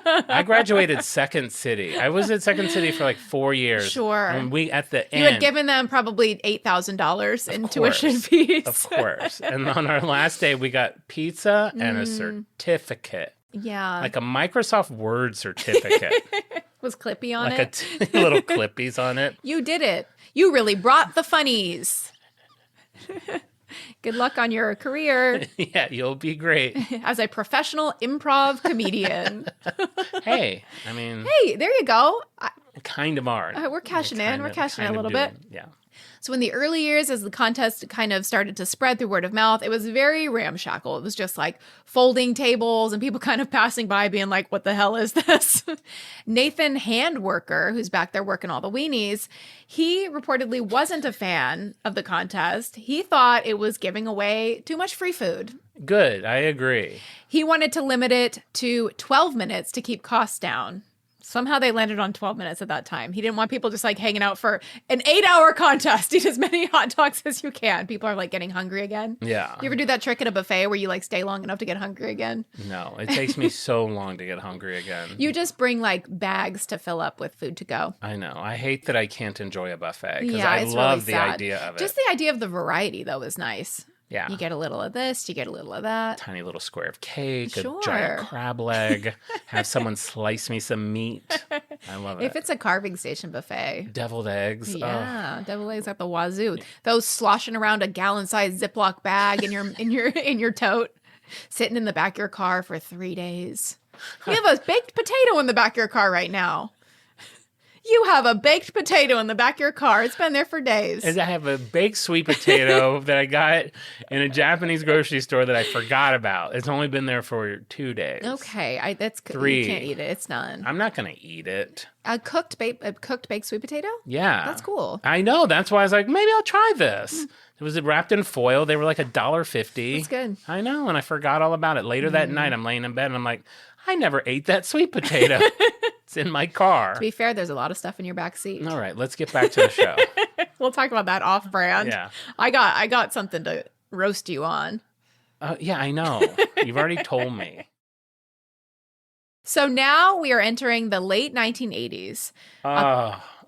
I graduated Second City. I was at Second City for like 4 years. Sure. And we, at the end... You had given them probably $8,000 in tuition fees. Of course. And on our last day, we got pizza and a certificate. Yeah. Like a Microsoft Word certificate. Was Clippy on like it? Little Clippies on it. You did it. You really brought the funnies. Good luck on your career. Yeah, you'll be great. As a professional improv comedian. Hey, I mean... Hey, there you go. Kind of are. We're cashing in. We're cashing in a little bit. Yeah. So in the early years, as the contest kind of started to spread through word of mouth, it was very ramshackle. It was just like folding tables and people kind of passing by being like, what the hell is this? Nathan Handwerker, who's back there working all the weenies, he reportedly wasn't a fan of the contest. He thought it was giving away too much free food. Good. I agree. He wanted to limit it to 12 minutes to keep costs down. Somehow they landed on 12 minutes at that time. He didn't want people just like hanging out for an 8-hour contest. Eat as many hot dogs as you can. People are like getting hungry again. Yeah. You ever do that trick at a buffet where you like stay long enough to get hungry again? No, it takes me so long to get hungry again. You just bring like bags to fill up with food to go. I know. I hate that I can't enjoy a buffet because Yeah, I it's love really the sad. idea of it. Just the idea of the variety though is nice. Yeah. You get a little of this, you get a little of that. Tiny little square of cake, Sure. a giant crab leg, have someone slice me some meat. I love it. If it's a carving station buffet. Deviled eggs. Yeah, deviled eggs at the wazoo. Those sloshing around a gallon-sized Ziploc bag in your tote, sitting in the back of your car for 3 days. You have a baked potato in the back of your car right now. You have a baked potato in the back of your car. It's been there for days. And I have a baked sweet potato that I got in a Japanese grocery store that I forgot about. It's only been there for 2 days. Okay, that's 3. You can't eat it. It's done. I'm not going to eat it. A cooked baked sweet potato? Yeah. That's cool. I know. That's why I was like, maybe I'll try this. It was wrapped in foil. They were like $1.50. That's good. I know. And I forgot all about it. Later that night, I'm laying in bed and I'm like, I never ate that sweet potato. It's in my car. To be fair, there's a lot of stuff in your back seat. All right, let's get back to the show. We'll talk about that off brand. Yeah. I got something to roast you on. Yeah, I know. You've already told me. So now we are entering the late 1980s.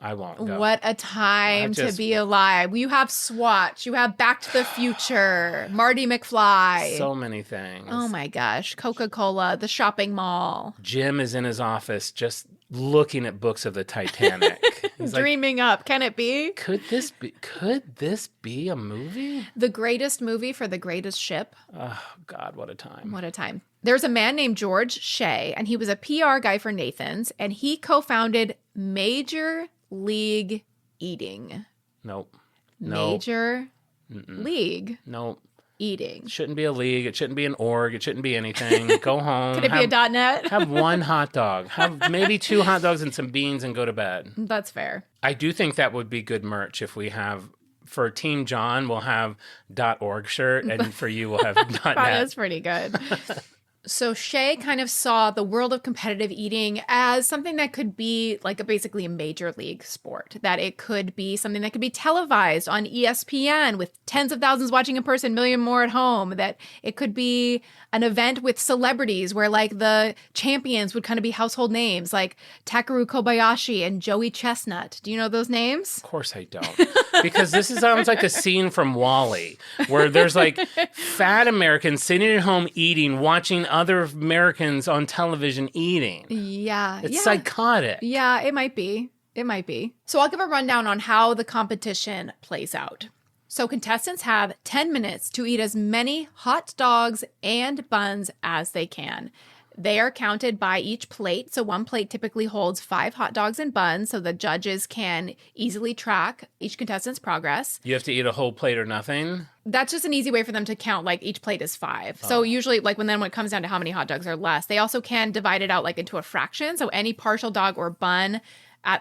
I won't go. What a time to be alive. You have Swatch. You have Back to the Future. Marty McFly. So many things. Oh my gosh. Coca-Cola. The shopping mall. Jim is in his office just looking at books of the Titanic. He's dreaming up. Can it be? Could this be a movie? The greatest movie for the greatest ship. Oh, God, what a time. What a time. There's a man named George Shea, and he was a PR guy for Nathan's, and he co-founded Major League Eating. Nope. Major League Eating. It shouldn't be a league. It shouldn't be an org. It shouldn't be anything. Go home. Could it be a .net? Have one hot dog. Have maybe 2 hot dogs and some beans and go to bed. That's fair. I do think that would be good merch if we have... For Team John, we'll have .org shirt, and for you, we'll have .net. That's pretty good. So Shea kind of saw the world of competitive eating as something that could be like basically a major league sport, that it could be something that could be televised on ESPN with tens of thousands watching in person, million more at home, that it could be an event with celebrities where like the champions would kind of be household names like Takeru Kobayashi and Joey Chestnut. Do you know those names? Of course I don't. Because this sounds like a scene from WALL-E where there's like fat Americans sitting at home eating, watching other Americans on television eating. Yeah. It's psychotic. Yeah, it might be. It might be. So I'll give a rundown on how the competition plays out. So contestants have 10 minutes to eat as many hot dogs and buns as they can. They are counted by each plate. So one plate typically holds 5 hot dogs and buns, so the judges can easily track each contestant's progress. You have to eat a whole plate or nothing? That's just an easy way for them to count, like each plate is 5. So usually like when it comes down to how many hot dogs are less, they also can divide it out like into a fraction. So any partial dog or bun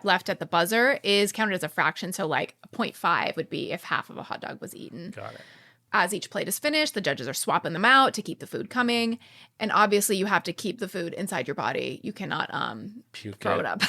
left at the buzzer is counted as a fraction. So like 0.5 would be if half of a hot dog was eaten. Got it. As each plate is finished, the judges are swapping them out to keep the food coming. And obviously you have to keep the food inside your body. You cannot throw it up.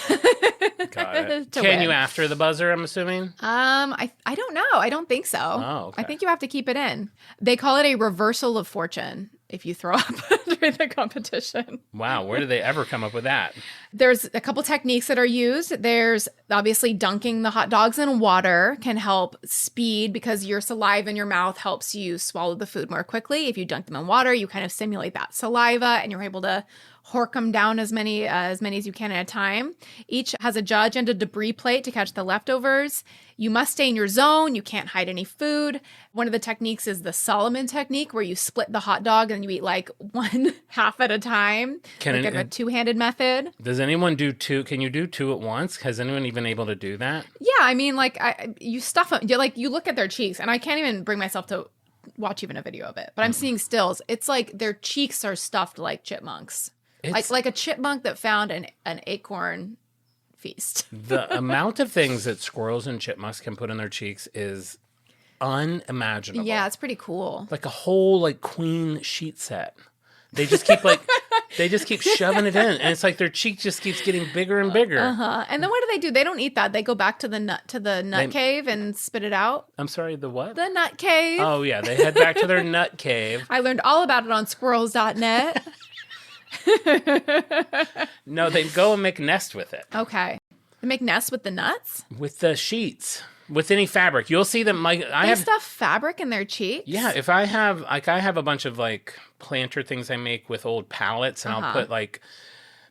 Got it. Can you after the buzzer, I'm assuming? I don't know. I don't think so. Oh, okay. I think you have to keep it in. They call it a reversal of fortune if you throw up during the competition. Wow, where did they ever come up with that? There's a couple techniques that are used. There's obviously dunking the hot dogs in water can help speed because your saliva in your mouth helps you swallow the food more quickly. If you dunk them in water, you kind of simulate that saliva and you're able to hork them down as many as you can at a time. Each has a judge and a debris plate to catch the leftovers. You must stay in your zone. You can't hide any food. One of the techniques is the Solomon technique, where you split the hot dog and you eat like one half at a time. Like a two-handed method. Does anyone do two? Can you do two at once? Has anyone even able to do that? Yeah, I mean, like you stuff them. You look at their cheeks, and I can't even bring myself to watch even a video of it. But I'm seeing stills. It's like their cheeks are stuffed like chipmunks. Like a chipmunk that found an acorn feast. The amount of things that squirrels and chipmunks can put in their cheeks is unimaginable. Yeah, it's pretty cool. Like a whole like queen sheet set. They just keep shoving it in, and it's like their cheek just keeps getting bigger and bigger. And then what do? They don't eat that. They go back to the nut cave and spit it out. I'm sorry, the what? The nut cave. Oh yeah, they head back to their nut cave. I learned all about it on squirrels.net. No, they go and make nest with it. Okay. They make nests with the nuts? With the sheets. With any fabric. You'll see them like I have stuff fabric in their cheeks? Yeah, if I have a bunch of like planter things I make with old pallets and I'll put like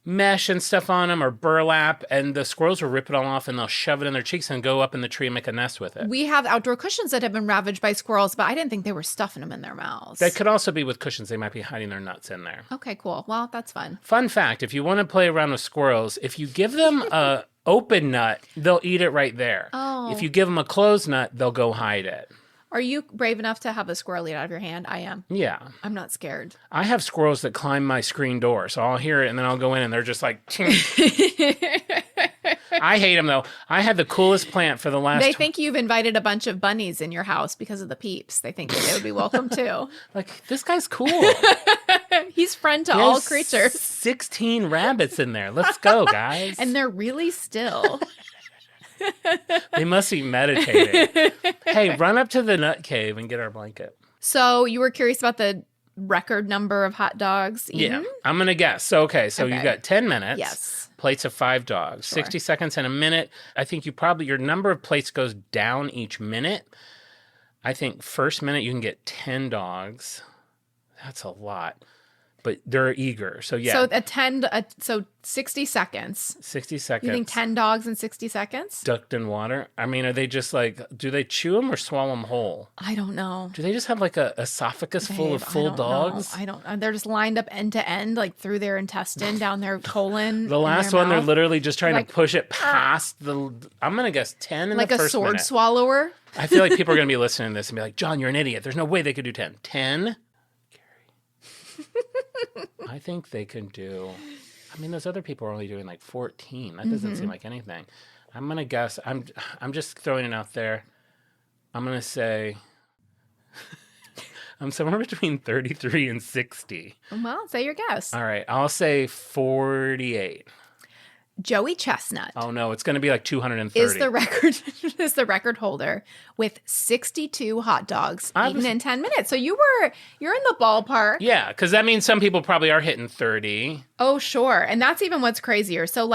mesh and stuff on them or burlap, and the squirrels will rip it all off and they'll shove it in their cheeks and go up in the tree and make a nest with it. We have outdoor cushions that have been ravaged by squirrels, but I didn't think they were stuffing them in their mouths. That could also be with cushions. They might be hiding their nuts in there. Okay, cool. Well, that's fun. Fun fact, if you want to play around with squirrels, if you give them a open nut, they'll eat it right there. Oh. If you give them a closed nut, they'll go hide it. Are you brave enough to have a squirrel eat out of your hand? I am. Yeah. I'm not scared. I have squirrels that climb my screen door, so I'll hear it and then I'll go in and they're just like... I hate them though. I had the coolest plant for the last... They think you've invited a bunch of bunnies in your house because of the peeps. They think that they would be welcome too. Like, this guy's cool. He's friend to all creatures. 16 rabbits in there. Let's go, guys. And they're really still. They must be meditating. Hey, run up to the nut cave and get our blanket. So you were curious about the record number of hot dogs eaten? Yeah, I'm going to guess. So you've got 10 minutes. Yes. Plates of 5 dogs. Sure. 60 seconds and a minute. I think your number of plates goes down each minute. I think first minute you can get 10 dogs. That's a lot. But they're eager. So yeah. So 60 seconds. 60 seconds. You think 10 dogs in 60 seconds? Ducked in water? I mean, are they just like, do they chew them or swallow them whole? I don't know. Do they just have like a esophagus full of full dogs? I don't know. They're just lined up end to end, like through their intestine, down their colon. The last one, mouth. they're literally just trying to push it past the, I'm going to guess 10 in like the first minute. Like a sword swallower? I feel like people are going to be listening to this and be like, John, you're an idiot. There's no way they could do 10. 10? I think they can do... I mean, those other people are only doing like 14. That doesn't seem like anything. I'm going to guess... I'm just throwing it out there. I'm going to say... I'm somewhere between 33 and 60. Well, say your guess. All right. I'll say 48. Joey Chestnut. Oh no, it's going to be like 230. Is the record holder with 62 hot dogs eaten in 10 minutes. So you're in the ballpark. Yeah, because that means some people probably are hitting 30. Oh, sure. And that's even what's crazier. So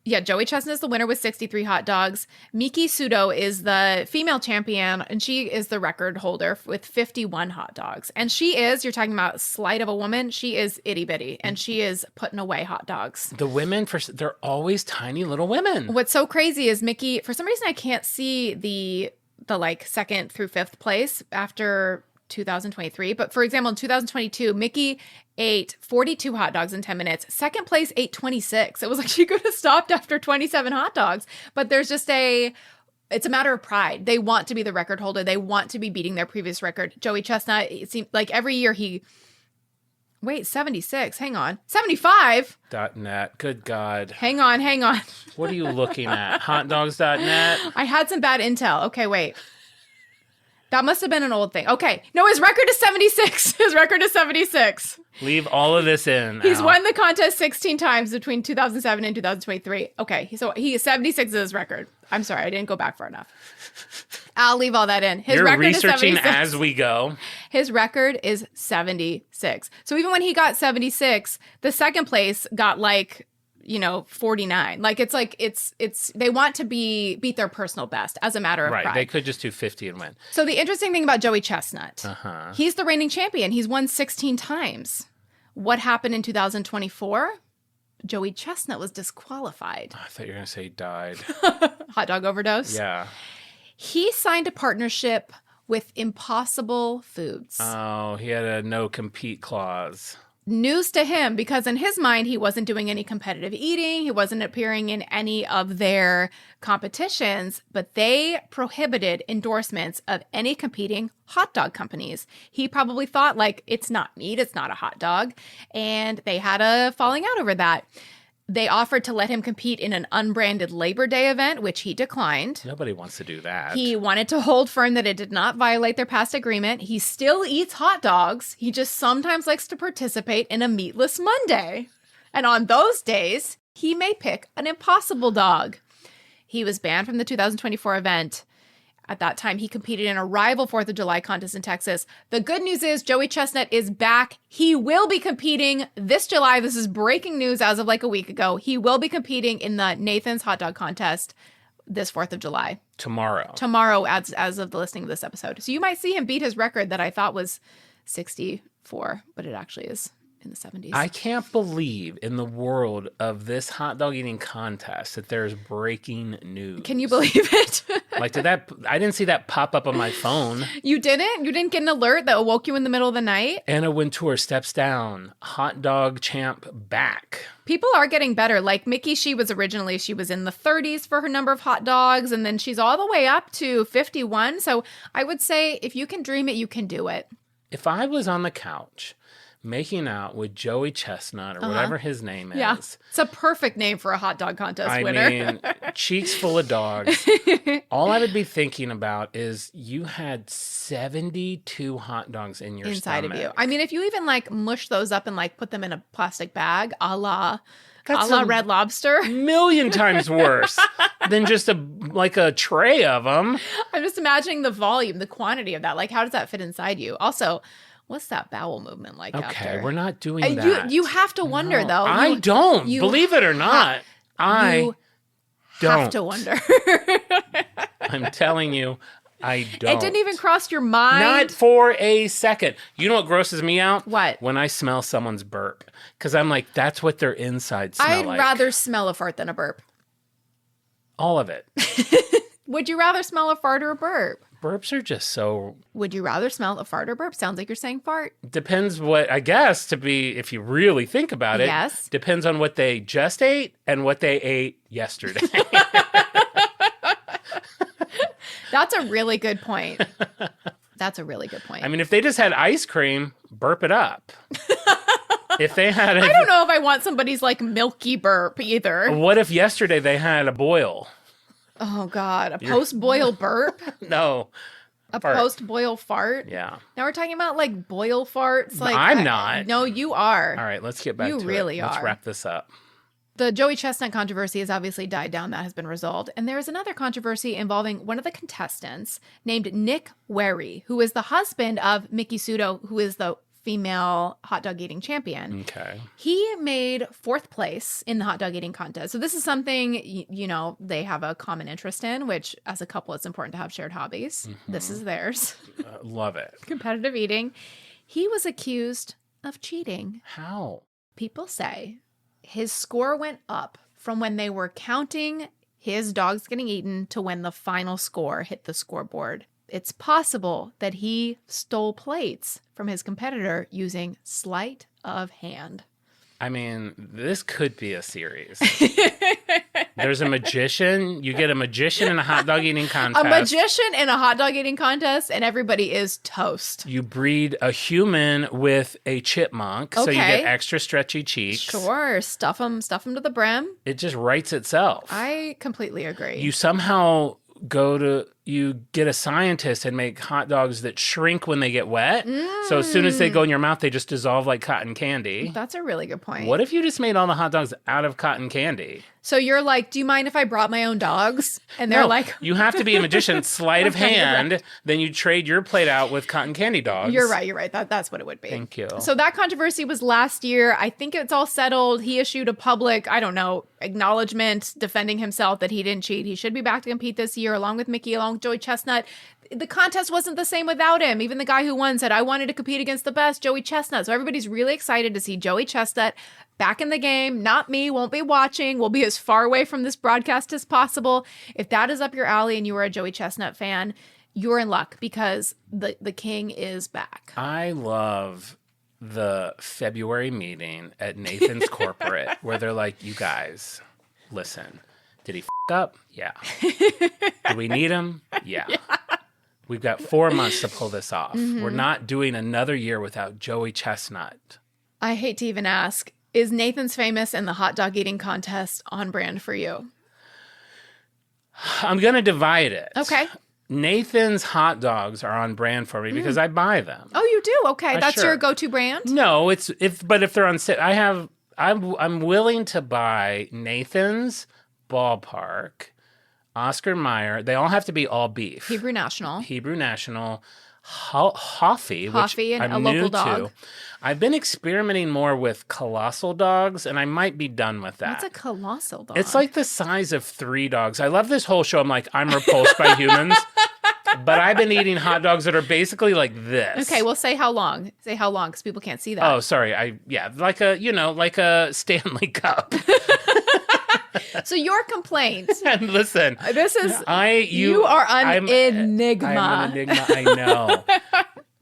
Joey Chestnut is the winner with 63 hot dogs. Miki Sudo is the female champion, and she is the record holder with 51 hot dogs. And you're talking about slight of a woman, she is itty bitty, and she is putting away hot dogs. The women, they're always tiny little women. What's so crazy is Miki, for some reason I can't see the like second through fifth place after 2023. But for example, in 2022, Miki ate 42 hot dogs in 10 minutes. Second place ate 26. It was like she could have stopped after 27 hot dogs. But there's just it's a matter of pride. They want to be the record holder. They want to be beating their previous record. Joey Chestnut, it seemed like every year 76. Hang on. 75? .net. Good God. Hang on. What are you looking at? Hotdogs.net? I had some bad intel. Okay, wait. That must have been an old thing. Okay. No, his record is 76. His record is 76. Leave all of this in. He's won the contest 16 times between 2007 and 2023. Okay. So he is 76 is his record. I'm sorry. I didn't go back far enough. I'll leave all that in. His You're record researching is 76. as we go. His record is 76. So even when he got 76, the second place got 49. It's they want to beat their personal best as a matter of Right. pride. They could just do 50 and win. So the interesting thing about Joey Chestnut, he's the reigning champion. He's won 16 times. What happened in 2024? Joey Chestnut was disqualified. I thought you were going to say he died. Hot dog overdose? Yeah. He signed a partnership with Impossible Foods. Oh, he had a no-compete clause. News to him, because in his mind, he wasn't doing any competitive eating. He wasn't appearing in any of their competitions, but they prohibited endorsements of any competing hot dog companies. He probably thought, it's not meat, it's not a hot dog. And they had a falling out over that. They offered to let him compete in an unbranded Labor Day event, which he declined. Nobody wants to do that. He wanted to hold firm that it did not violate their past agreement. He still eats hot dogs. He just sometimes likes to participate in a meatless Monday. And on those days, he may pick an Impossible dog. He was banned from the 2024 event. At that time, he competed in a rival 4th of July contest in Texas. The good news is Joey Chestnut is back. He will be competing this July. This is breaking news as of a week ago. He will be competing in the Nathan's hot dog contest this 4th of July. Tomorrow as of the listening of this episode. So you might see him beat his record that I thought was 64, but it actually is in the 70s. I can't believe in the world of this hot dog eating contest that there's breaking news. Can you believe it? I didn't see that pop up on my phone. You didn't? You didn't get an alert that woke you in the middle of the night? Anna Wintour steps down. Hot dog champ back. People are getting better. Mickey, she was in the 30s for her number of hot dogs, and then she's all the way up to 51. So I would say if you can dream it, you can do it. If I was on the couch making out with Joey Chestnut or whatever his name is. Yeah, it's a perfect name for a hot dog contest winner. I mean, cheeks full of dogs. All I would be thinking about is you had 72 hot dogs in your inside stomach. of you. I mean, if you even mush those up and put them in a plastic bag, a la Red Lobster. Million times worse than just a tray of them. I'm just imagining the volume, the quantity of that. How does that fit inside you? Also, what's that bowel movement like after? Okay, we're not doing that. You have to wonder, though. I don't. Believe it or not, I don't. have to wonder. I'm telling you, I don't. It didn't even cross your mind? Not for a second. You know what grosses me out? What? When I smell someone's burp. Because I'm like, that's what their insides smell I'd like. rather smell a fart than a burp. All of it. Would you rather smell a fart or a burp? Burps are just so... Would you rather smell a fart or burp? Sounds like you're saying fart. Depends what, I guess, if you really think about it. Yes. Depends on what they just ate and what they ate yesterday. That's a really good point. That's a really good point. I mean, if they just had ice cream, burp it up. If they had... I don't know if I want somebody's milky burp either. What if yesterday they had a boil? Oh, God. A post-boil burp? No. A post-boil fart? Yeah. Now we're talking about boil farts? I'm not. No, you are. All right, let's get back to it. You really are. Let's wrap this up. The Joey Chestnut controversy has obviously died down. That has been resolved. And there is another controversy involving one of the contestants named Nick Wary, who is the husband of Mickey Sudo, who is the female hot dog eating champion. Okay. He made 4th place in the hot dog eating contest. So this is something, they have a common interest in, which as a couple, it's important to have shared hobbies. Mm-hmm. This is theirs. Love it. Competitive eating. He was accused of cheating. How? People say his score went up from when they were counting his dogs getting eaten to when the final score hit the scoreboard. It's possible that he stole plates from his competitor using sleight of hand. I mean, this could be a series. There's a magician. You get a magician in a hot dog eating contest. A magician in a hot dog eating contest, and everybody is toast. You breed a human with a chipmunk, so you get extra stretchy cheeks. Sure, stuff them to the brim. It just writes itself. I completely agree. You somehow go to you get a scientist and make hot dogs that shrink when they get wet. So as soon as they go in your mouth, they just dissolve like cotton candy. That's a really good point. What if you just made all the hot dogs out of cotton candy? So you're like, do you mind if I brought my own dogs? And they're like... You have to be a magician, sleight of hand. Then you trade your plate out with cotton candy dogs. You're right. That's what it would be. Thank you. So that controversy was last year. I think it's all settled. He issued a public, acknowledgement defending himself that he didn't cheat. He should be back to compete this year along with Mickey, along with Joey Chestnut. The contest wasn't the same without him. Even the guy who won said, I wanted to compete against the best, Joey Chestnut. So everybody's really excited to see Joey Chestnut back in the game. Not me, won't be watching. We'll be as far away from this broadcast as possible. If that is up your alley and you are a Joey Chestnut fan, you're in luck because the king is back. I love the February meeting at Nathan's corporate where they're like, you guys, listen, did he up? Yeah. Do we need him? Yeah. We've got 4 months to pull this off. We're not doing another year without Joey Chestnut. I hate to even ask, is Nathan's Famous and the hot dog eating contest on brand for you? I'm going to divide it. Okay. Nathan's hot dogs are on brand for me because I buy them. Oh, you do? Okay. That's your go-to brand? No, if they're on sale, I'm willing to buy Nathan's, Ballpark, Oscar Mayer. They all have to be all beef. Hebrew National, Hoffy, which and I'm a new local dog. to. I've been experimenting more with colossal dogs, and I might be done with that. What's a colossal dog? It's like the size of 3 dogs. I love this whole show. I'm like, I'm repulsed by humans, but I've been eating hot dogs that are basically like this. Okay, well, say how long. Say how long, because people can't see that. Oh, sorry. Like a Stanley Cup. So your complaint. And listen, this is you are an enigma. I'm an enigma. I know,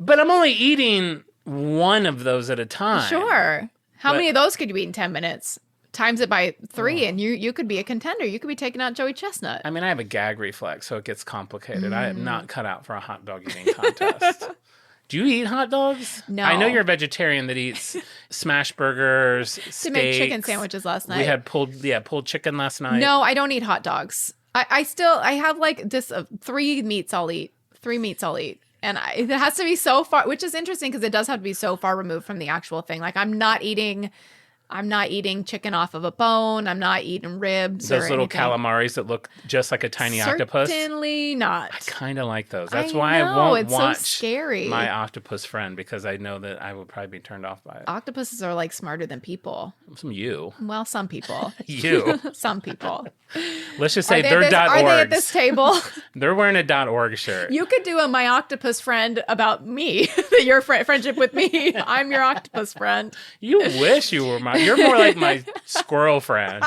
but I'm only eating one of those at a time. Sure. How many of those could you eat in 10 minutes? Times it by 3, and you could be a contender. You could be taking out Joey Chestnut. I mean, I have a gag reflex, so it gets complicated. I am not cut out for a hot dog eating contest. Do you eat hot dogs? No. I know you're a vegetarian that eats smash burgers, steaks. To make chicken sandwiches last night. We had pulled chicken last night. No, I don't eat hot dogs. I have like just 3 meats I'll eat. 3 meats I'll eat. And it has to be so far, which is interesting because it does have to be so far removed from the actual thing. Like I'm not eating chicken off of a bone. I'm not eating ribs. Those little calamaris that look just like a tiny octopus. Certainly not. I kind of like those. That's why I won't watch so scary. My octopus friend, because I know that I would probably be turned off by it. Octopuses are like smarter than people. You. Well, some people. You. Some people. Let's just say they're .orgs. Are they at this table? They're wearing a .org shirt. You could do a My Octopus Friend about me. Your friendship with me. I'm your octopus friend. You wish you were you're more like my squirrel friend.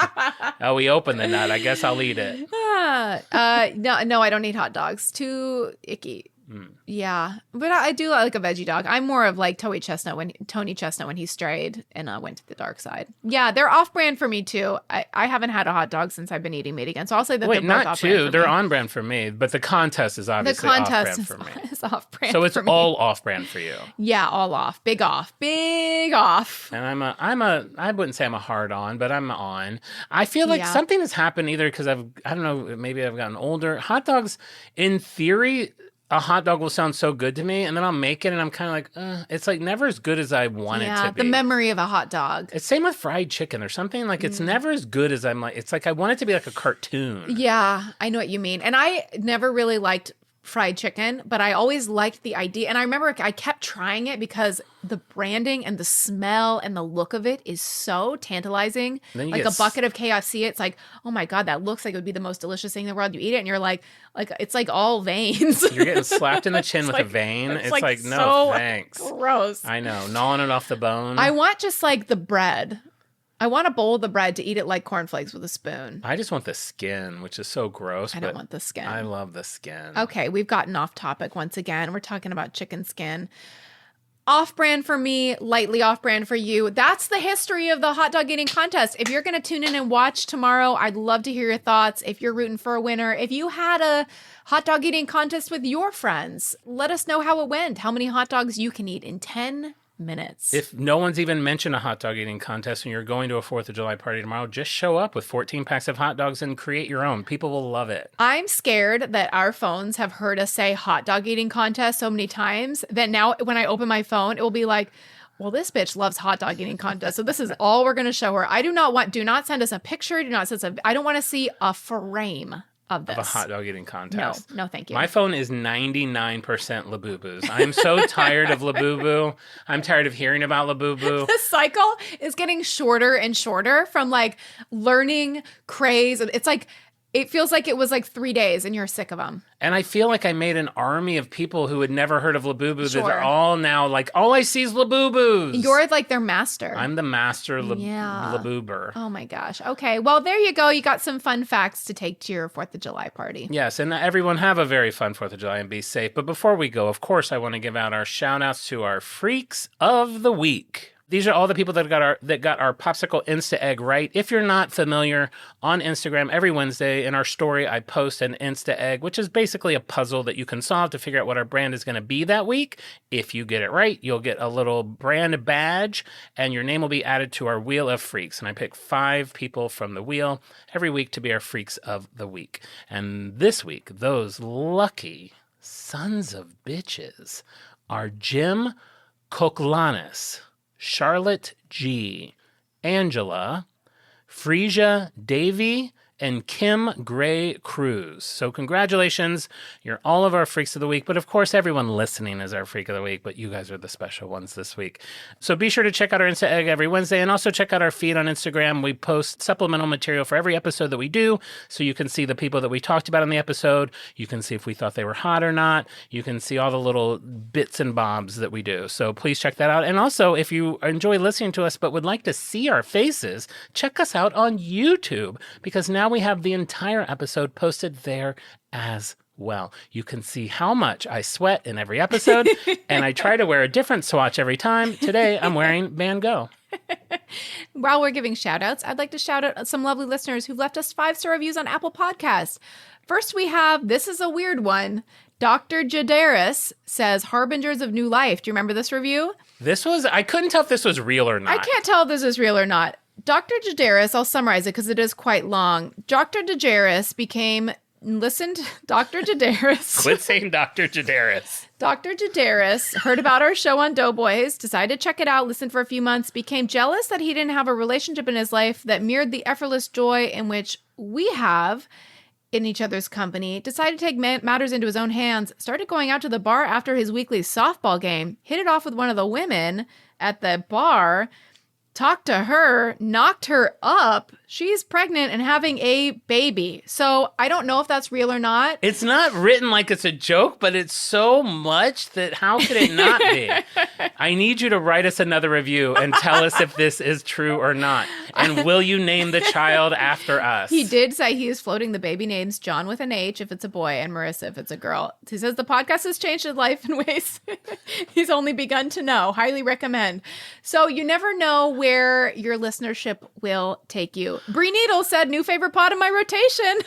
Oh, we opened the nut. I guess I'll eat it. No, I don't eat hot dogs. Too icky. Yeah, but I do like a veggie dog. I'm more of like Tony Chestnut when he strayed and went to the dark side. Yeah, they're off brand for me too. I haven't had a hot dog since I've been eating meat again, so I'll say that they're both off brand for they're me. on brand for me, but the contest is obviously off brand for me. Is off brand. So it's all off brand for you. Yeah, all off, big off. And I wouldn't say I'm a hard on, but I'm on. I feel like something has happened either because I don't know, maybe I've gotten older. Hot dogs, in theory, a hot dog will sound so good to me, and then I'll make it, and I'm kind of like, it's like never as good as I want it to be. The memory of a hot dog. It's same with fried chicken or something. Like, it's never as good as I'm like, it's like I want it to be like a cartoon. Yeah, I know what you mean. And I never really liked fried chicken, but I always liked the idea. And I remember I kept trying it because the branding and the smell and the look of it is so tantalizing. Like a bucket of KFC, it's like, oh my God, that looks like it would be the most delicious thing in the world. You eat it and you're like it's like all veins. You're getting slapped in the chin with a vein. It's like no, so thanks. Gross. I know, gnawing it off the bone. I want just like the bread. I want a bowl of the bread to eat it like cornflakes with a spoon. I just want the skin, which is so gross. I don't want the skin. I love the skin. Okay, we've gotten off topic once again. We're talking about chicken skin. Off-brand for me, lightly off-brand for you. That's the history of the hot dog eating contest. If you're going to tune in and watch tomorrow, I'd love to hear your thoughts. If you're rooting for a winner, if you had a hot dog eating contest with your friends, let us know how it went. How many hot dogs you can eat in 10 minutes. If no one's even mentioned a hot dog eating contest and you're going to a 4th of July party tomorrow, just show up with 14 packs of hot dogs and create your own. People will love it. I'm scared that our phones have heard us say hot dog eating contest so many times that now when I open my phone, it will be like, well, this bitch loves hot dog eating contest. So this is all we're going to show her. Do not send us a picture. I don't want to see a frame of this. Of a hot dog eating contest. No, thank you. My phone is 99% Labubu's. I'm so tired of Labubu. I'm tired of hearing about Labubu. The cycle is getting shorter and shorter from like learning craze. It's like, it feels like it was like 3 days and you're sick of them. And I feel like I made an army of people who had never heard of Labubu Sure. that are all now like, all I see is Labubus. You're like their master. I'm the master Labuber. Oh my gosh. Okay. Well, there you go. You got some fun facts to take to your 4th of July party. Yes, and everyone have a very fun 4th of July and be safe. But before we go, of course, I want to give out our shout outs to our Freaks of the Week. These are all the people that got our Popsicle Insta Egg right. If you're not familiar, on Instagram every Wednesday in our story, I post an Insta Egg, which is basically a puzzle that you can solve to figure out what our brand is going to be that week. If you get it right, you'll get a little brand badge, and your name will be added to our Wheel of Freaks. And I pick 5 people from the wheel every week to be our Freaks of the Week. And this week, those lucky sons of bitches are Jim Koklanis, Charlotte G, Angela, Frisia Davy, and Kim Gray Cruz. So congratulations. You're all of our Freaks of the Week. But of course, everyone listening is our Freak of the Week. But you guys are the special ones this week. So be sure to check out our Insta Egg every Wednesday. And also check out our feed on Instagram. We post supplemental material for every episode that we do. So you can see the people that we talked about in the episode. You can see if we thought they were hot or not. You can see all the little bits and bobs that we do. So please check that out. And also, if you enjoy listening to us but would like to see our faces, check us out on YouTube. Because now we have the entire episode posted there as well. You can see how much I sweat in every episode, and I try to wear a different swatch every time. Today, I'm wearing Van Gogh. While we're giving shout outs, I'd like to shout out some lovely listeners who've left us 5-star reviews on Apple Podcasts. First, we have, this is a weird one. Dr. Jadaris says, Harbingers of New Life. Do you remember this review? I couldn't tell if this was real or not. I can't tell if this is real or not. Dr. Jadaris, I'll summarize it because it is quite long. Dr. Jadaris Dr. Jadaris. Quit saying Dr. Jadaris. Dr. Jadaris heard about our show on Doughboys, decided to check it out, listened for a few months, became jealous that he didn't have a relationship in his life that mirrored the effortless joy in which we have in each other's company, decided to take matters into his own hands, started going out to the bar after his weekly softball game, hit it off with one of the women at the bar, talked to her, knocked her up. She's pregnant and having a baby. So I don't know if that's real or not. It's not written like it's a joke, but it's so much that how could it not be? I need you to write us another review and tell us if this is true or not. And will you name the child after us? He did say he is floating the baby names Jon with an H if it's a boy and Marisa if it's a girl. He says the podcast has changed his life in ways he's only begun to know. Highly recommend. So you never know where your listenership will take you. Bree Needle said, new favorite pod in my rotation.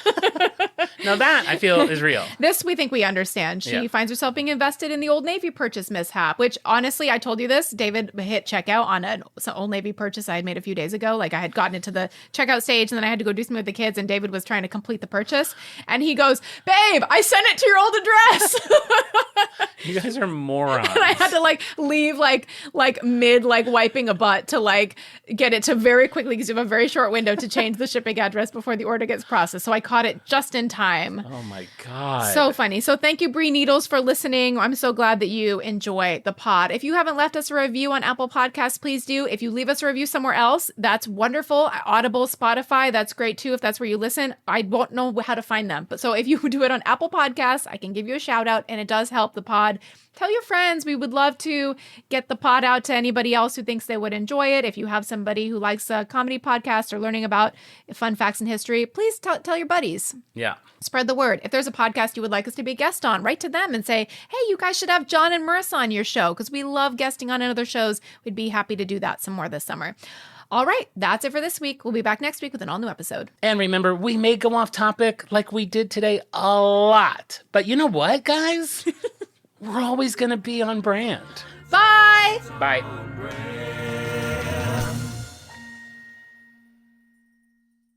Now that, I feel, is real. This we think we understand. She finds herself being invested in the Old Navy purchase mishap, which honestly, I told you this, David hit checkout on an Old Navy purchase I had made a few days ago. Like I had gotten into the checkout stage and then I had to go do something with the kids and David was trying to complete the purchase. And he goes, babe, I sent it to your old address. You guys are morons. And I had to leave mid wiping a butt to get it to very quickly because you have a very short window to change the shipping address before the order gets processed. So I caught it just in time. Oh my God. So funny. So thank you, Bree Needles, for listening. I'm so glad that you enjoy the pod. If you haven't left us a review on Apple Podcasts, please do. If you leave us a review somewhere else, that's wonderful. Audible, Spotify, that's great too. If that's where you listen, I won't know how to find them. But so if you do it on Apple Podcasts, I can give you a shout out and it does help the pod. Tell your friends. We would love to get the pod out to anybody else who thinks they would enjoy it. If you have somebody who likes a comedy podcast or learning about fun facts in history, please tell your buddies. Yeah. Spread the word. If there's a podcast you would like us to be a guest on, write to them and say, hey, you guys should have Jon and Marisa on your show because we love guesting on other shows. We'd be happy to do that some more this summer. All right, that's it for this week. We'll be back next week with an all-new episode. And remember, we may go off topic like we did today a lot. But you know what, guys? We're always going to be on brand. Bye! Bye. Bye.